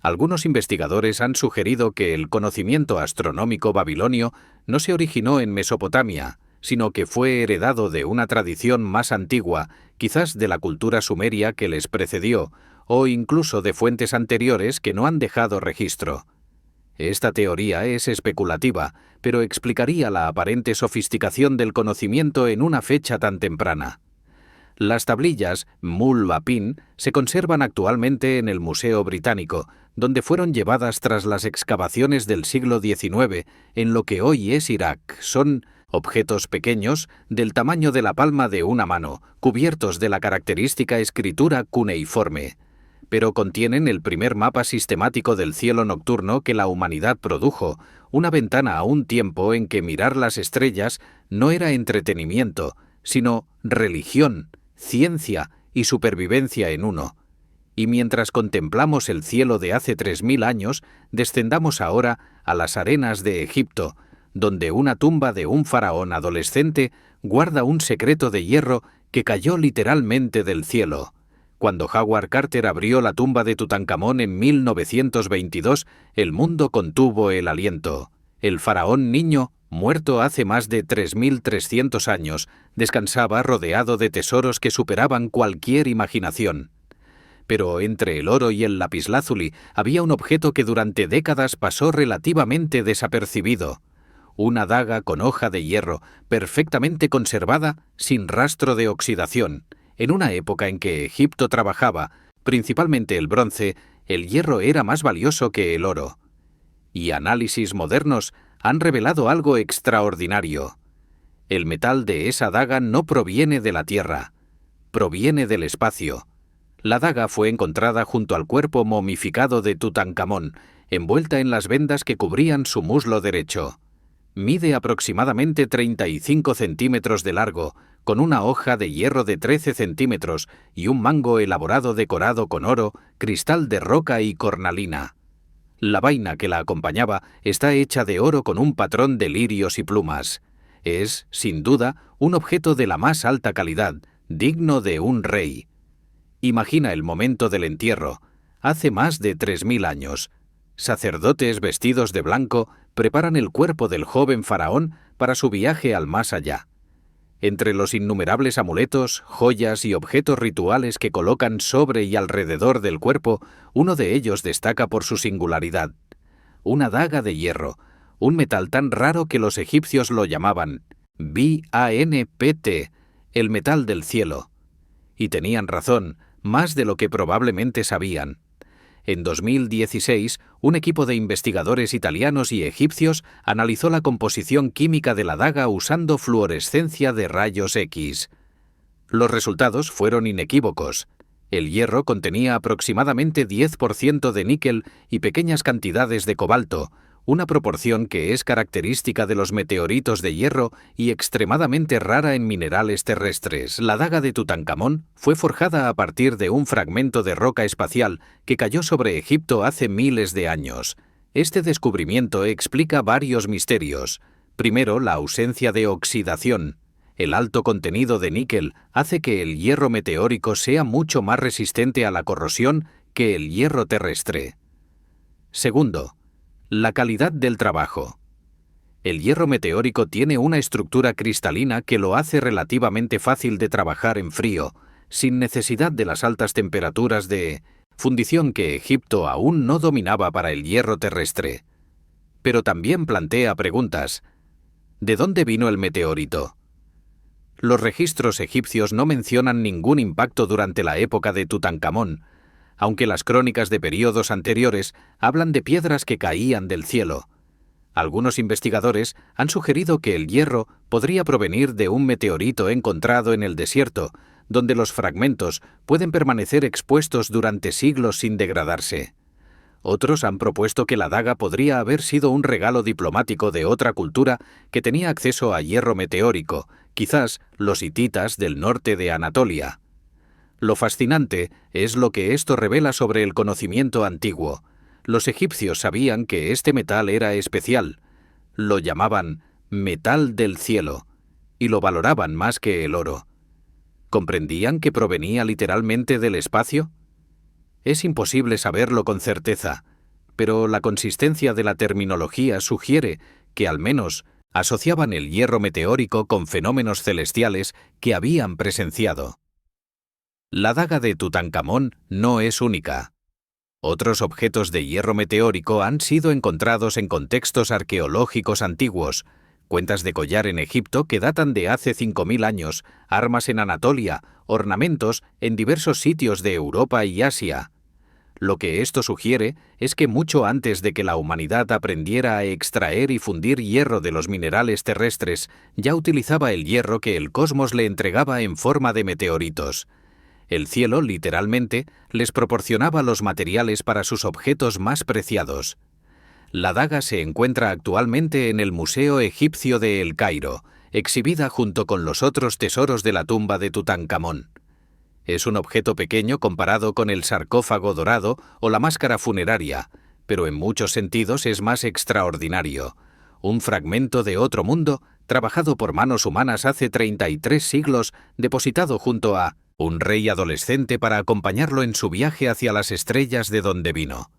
Algunos investigadores han sugerido que el conocimiento astronómico babilonio no se originó en Mesopotamia, sino que fue heredado de una tradición más antigua, quizás de la cultura sumeria que les precedió, o incluso de fuentes anteriores que no han dejado registro. Esta teoría es especulativa, pero explicaría la aparente sofisticación del conocimiento en una fecha tan temprana. Las tablillas Mul.Apin se conservan actualmente en el Museo Británico, donde fueron llevadas tras las excavaciones del siglo XIX en lo que hoy es Irak. Son objetos pequeños del tamaño de la palma de una mano, cubiertos de la característica escritura cuneiforme, pero contienen el primer mapa sistemático del cielo nocturno que la humanidad produjo, una ventana a un tiempo en que mirar las estrellas no era entretenimiento, sino religión, ciencia y supervivencia en uno. Y mientras contemplamos el cielo de hace 3000 años, descendamos ahora a las arenas de Egipto, donde una tumba de un faraón adolescente guarda un secreto de hierro que cayó literalmente del cielo. Cuando Howard Carter abrió la tumba de Tutankamón en 1922, el mundo contuvo el aliento. El faraón niño, muerto hace más de 3300 años, descansaba rodeado de tesoros que superaban cualquier imaginación. Pero entre el oro y el lapislázuli había un objeto que durante décadas pasó relativamente desapercibido. Una daga con hoja de hierro, perfectamente conservada, sin rastro de oxidación. En una época en que Egipto trabajaba, principalmente el bronce, el hierro era más valioso que el oro. Y análisis modernos han revelado algo extraordinario. El metal de esa daga no proviene de la Tierra, proviene del espacio. La daga fue encontrada junto al cuerpo momificado de Tutankamón, envuelta en las vendas que cubrían su muslo derecho. Mide aproximadamente 35 centímetros de largo, con una hoja de hierro de 13 centímetros y un mango elaborado decorado con oro, cristal de roca y cornalina. La vaina que la acompañaba está hecha de oro con un patrón de lirios y plumas. Es, sin duda, un objeto de la más alta calidad, digno de un rey. Imagina el momento del entierro, hace más de 3000 años. Sacerdotes vestidos de blanco preparan el cuerpo del joven faraón para su viaje al más allá. Entre los innumerables amuletos, joyas y objetos rituales que colocan sobre y alrededor del cuerpo, uno de ellos destaca por su singularidad. Una daga de hierro, un metal tan raro que los egipcios lo llamaban Banpt, el metal del cielo. Y tenían razón, más de lo que probablemente sabían. En 2016, un equipo de investigadores italianos y egipcios analizó la composición química de la daga usando fluorescencia de rayos X. Los resultados fueron inequívocos. El hierro contenía aproximadamente 10% de níquel y pequeñas cantidades de cobalto, una proporción que es característica de los meteoritos de hierro y extremadamente rara en minerales terrestres. La daga de Tutankamón fue forjada a partir de un fragmento de roca espacial que cayó sobre Egipto hace miles de años. Este descubrimiento explica varios misterios. Primero, la ausencia de oxidación. El alto contenido de níquel hace que el hierro meteórico sea mucho más resistente a la corrosión que el hierro terrestre. Segundo, la calidad del trabajo. El hierro meteórico tiene una estructura cristalina que lo hace relativamente fácil de trabajar en frío, sin necesidad de las altas temperaturas de fundición que Egipto aún no dominaba para el hierro terrestre. Pero también plantea preguntas. ¿De dónde vino el meteorito? Los registros egipcios no mencionan ningún impacto durante la época de Tutankamón, aunque las crónicas de períodos anteriores hablan de piedras que caían del cielo. Algunos investigadores han sugerido que el hierro podría provenir de un meteorito encontrado en el desierto, donde los fragmentos pueden permanecer expuestos durante siglos sin degradarse. Otros han propuesto que la daga podría haber sido un regalo diplomático de otra cultura que tenía acceso a hierro meteórico, quizás los hititas del norte de Anatolia. Lo fascinante es lo que esto revela sobre el conocimiento antiguo. Los egipcios sabían que este metal era especial. Lo llamaban metal del cielo y lo valoraban más que el oro. ¿Comprendían que provenía literalmente del espacio? Es imposible saberlo con certeza, pero la consistencia de la terminología sugiere que al menos asociaban el hierro meteórico con fenómenos celestiales que habían presenciado. La daga de Tutankamón no es única. Otros objetos de hierro meteórico han sido encontrados en contextos arqueológicos antiguos, cuentas de collar en Egipto que datan de hace 5000 años, armas en Anatolia, ornamentos en diversos sitios de Europa y Asia. Lo que esto sugiere es que mucho antes de que la humanidad aprendiera a extraer y fundir hierro de los minerales terrestres, ya utilizaba el hierro que el cosmos le entregaba en forma de meteoritos. El cielo, literalmente, les proporcionaba los materiales para sus objetos más preciados. La daga se encuentra actualmente en el Museo Egipcio de El Cairo, exhibida junto con los otros tesoros de la tumba de Tutankamón. Es un objeto pequeño comparado con el sarcófago dorado o la máscara funeraria, pero en muchos sentidos es más extraordinario. Un fragmento de otro mundo, trabajado por manos humanas hace 33 siglos, depositado junto a un rey adolescente para acompañarlo en su viaje hacia las estrellas de donde vino.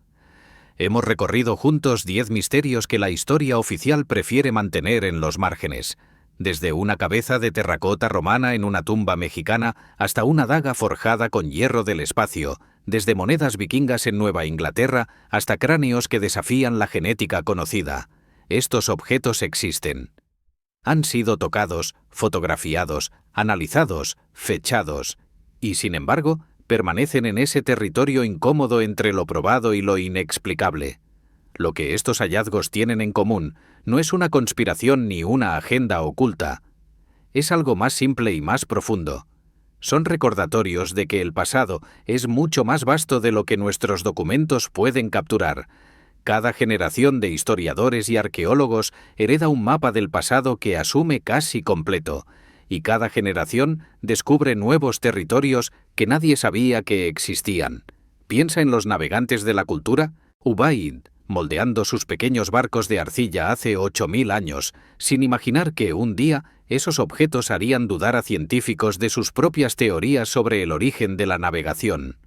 Hemos recorrido juntos 10 misterios que la historia oficial prefiere mantener en los márgenes, desde una cabeza de terracota romana en una tumba mexicana hasta una daga forjada con hierro del espacio, desde monedas vikingas en Nueva Inglaterra hasta cráneos que desafían la genética conocida. Estos objetos existen. Han sido tocados, fotografiados, analizados, fechados, y sin embargo, permanecen en ese territorio incómodo entre lo probado y lo inexplicable. Lo que estos hallazgos tienen en común no es una conspiración ni una agenda oculta. Es algo más simple y más profundo. Son recordatorios de que el pasado es mucho más vasto de lo que nuestros documentos pueden capturar. Cada generación de historiadores y arqueólogos hereda un mapa del pasado que asume casi completo, y cada generación descubre nuevos territorios que nadie sabía que existían. Piensa en los navegantes de la cultura, Ubaid, moldeando sus pequeños barcos de arcilla hace 8000 años, sin imaginar que un día esos objetos harían dudar a científicos de sus propias teorías sobre el origen de la navegación.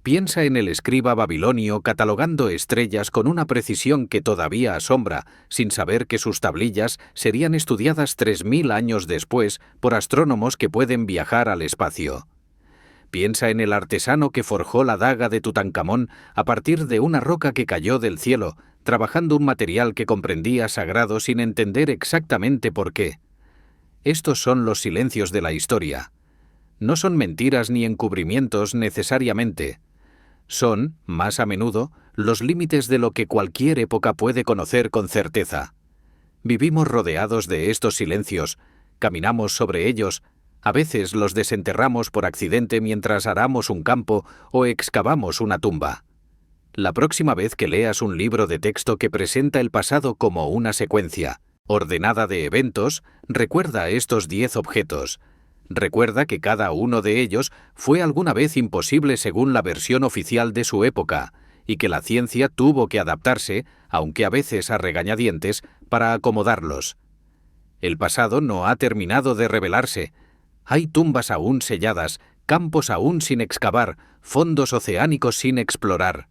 Piensa en el escriba babilonio catalogando estrellas con una precisión que todavía asombra, sin saber que sus tablillas serían estudiadas 3000 años después por astrónomos que pueden viajar al espacio. Piensa en el artesano que forjó la daga de Tutankamón a partir de una roca que cayó del cielo, trabajando un material que comprendía sagrado sin entender exactamente por qué. Estos son los silencios de la historia. No son mentiras ni encubrimientos necesariamente. Son, más a menudo, los límites de lo que cualquier época puede conocer con certeza. Vivimos rodeados de estos silencios, caminamos sobre ellos, a veces los desenterramos por accidente mientras aramos un campo o excavamos una tumba. La próxima vez que leas un libro de texto que presenta el pasado como una secuencia ordenada de eventos, recuerda estos 10 objetos. Recuerda que cada uno de ellos fue alguna vez imposible según la versión oficial de su época, y que la ciencia tuvo que adaptarse, aunque a veces a regañadientes, para acomodarlos. El pasado no ha terminado de revelarse. Hay tumbas aún selladas, campos aún sin excavar, fondos oceánicos sin explorar.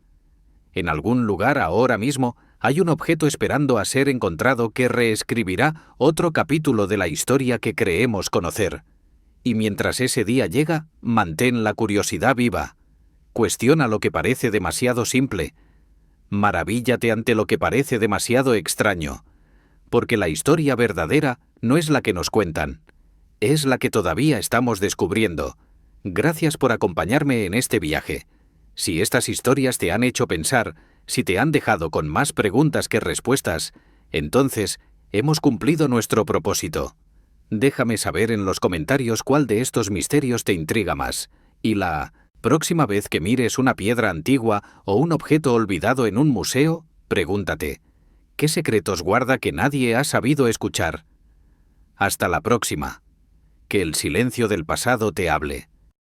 En algún lugar ahora mismo hay un objeto esperando a ser encontrado que reescribirá otro capítulo de la historia que creemos conocer. Y mientras ese día llega, mantén la curiosidad viva. Cuestiona lo que parece demasiado simple. Maravíllate ante lo que parece demasiado extraño. Porque la historia verdadera no es la que nos cuentan. Es la que todavía estamos descubriendo. Gracias por acompañarme en este viaje. Si estas historias te han hecho pensar, si te han dejado con más preguntas que respuestas, entonces hemos cumplido nuestro propósito. Déjame saber en los comentarios cuál de estos misterios te intriga más. Y la próxima vez que mires una piedra antigua o un objeto olvidado en un museo, pregúntate, ¿qué secretos guarda que nadie ha sabido escuchar? Hasta la próxima. Que el silencio del pasado te hable.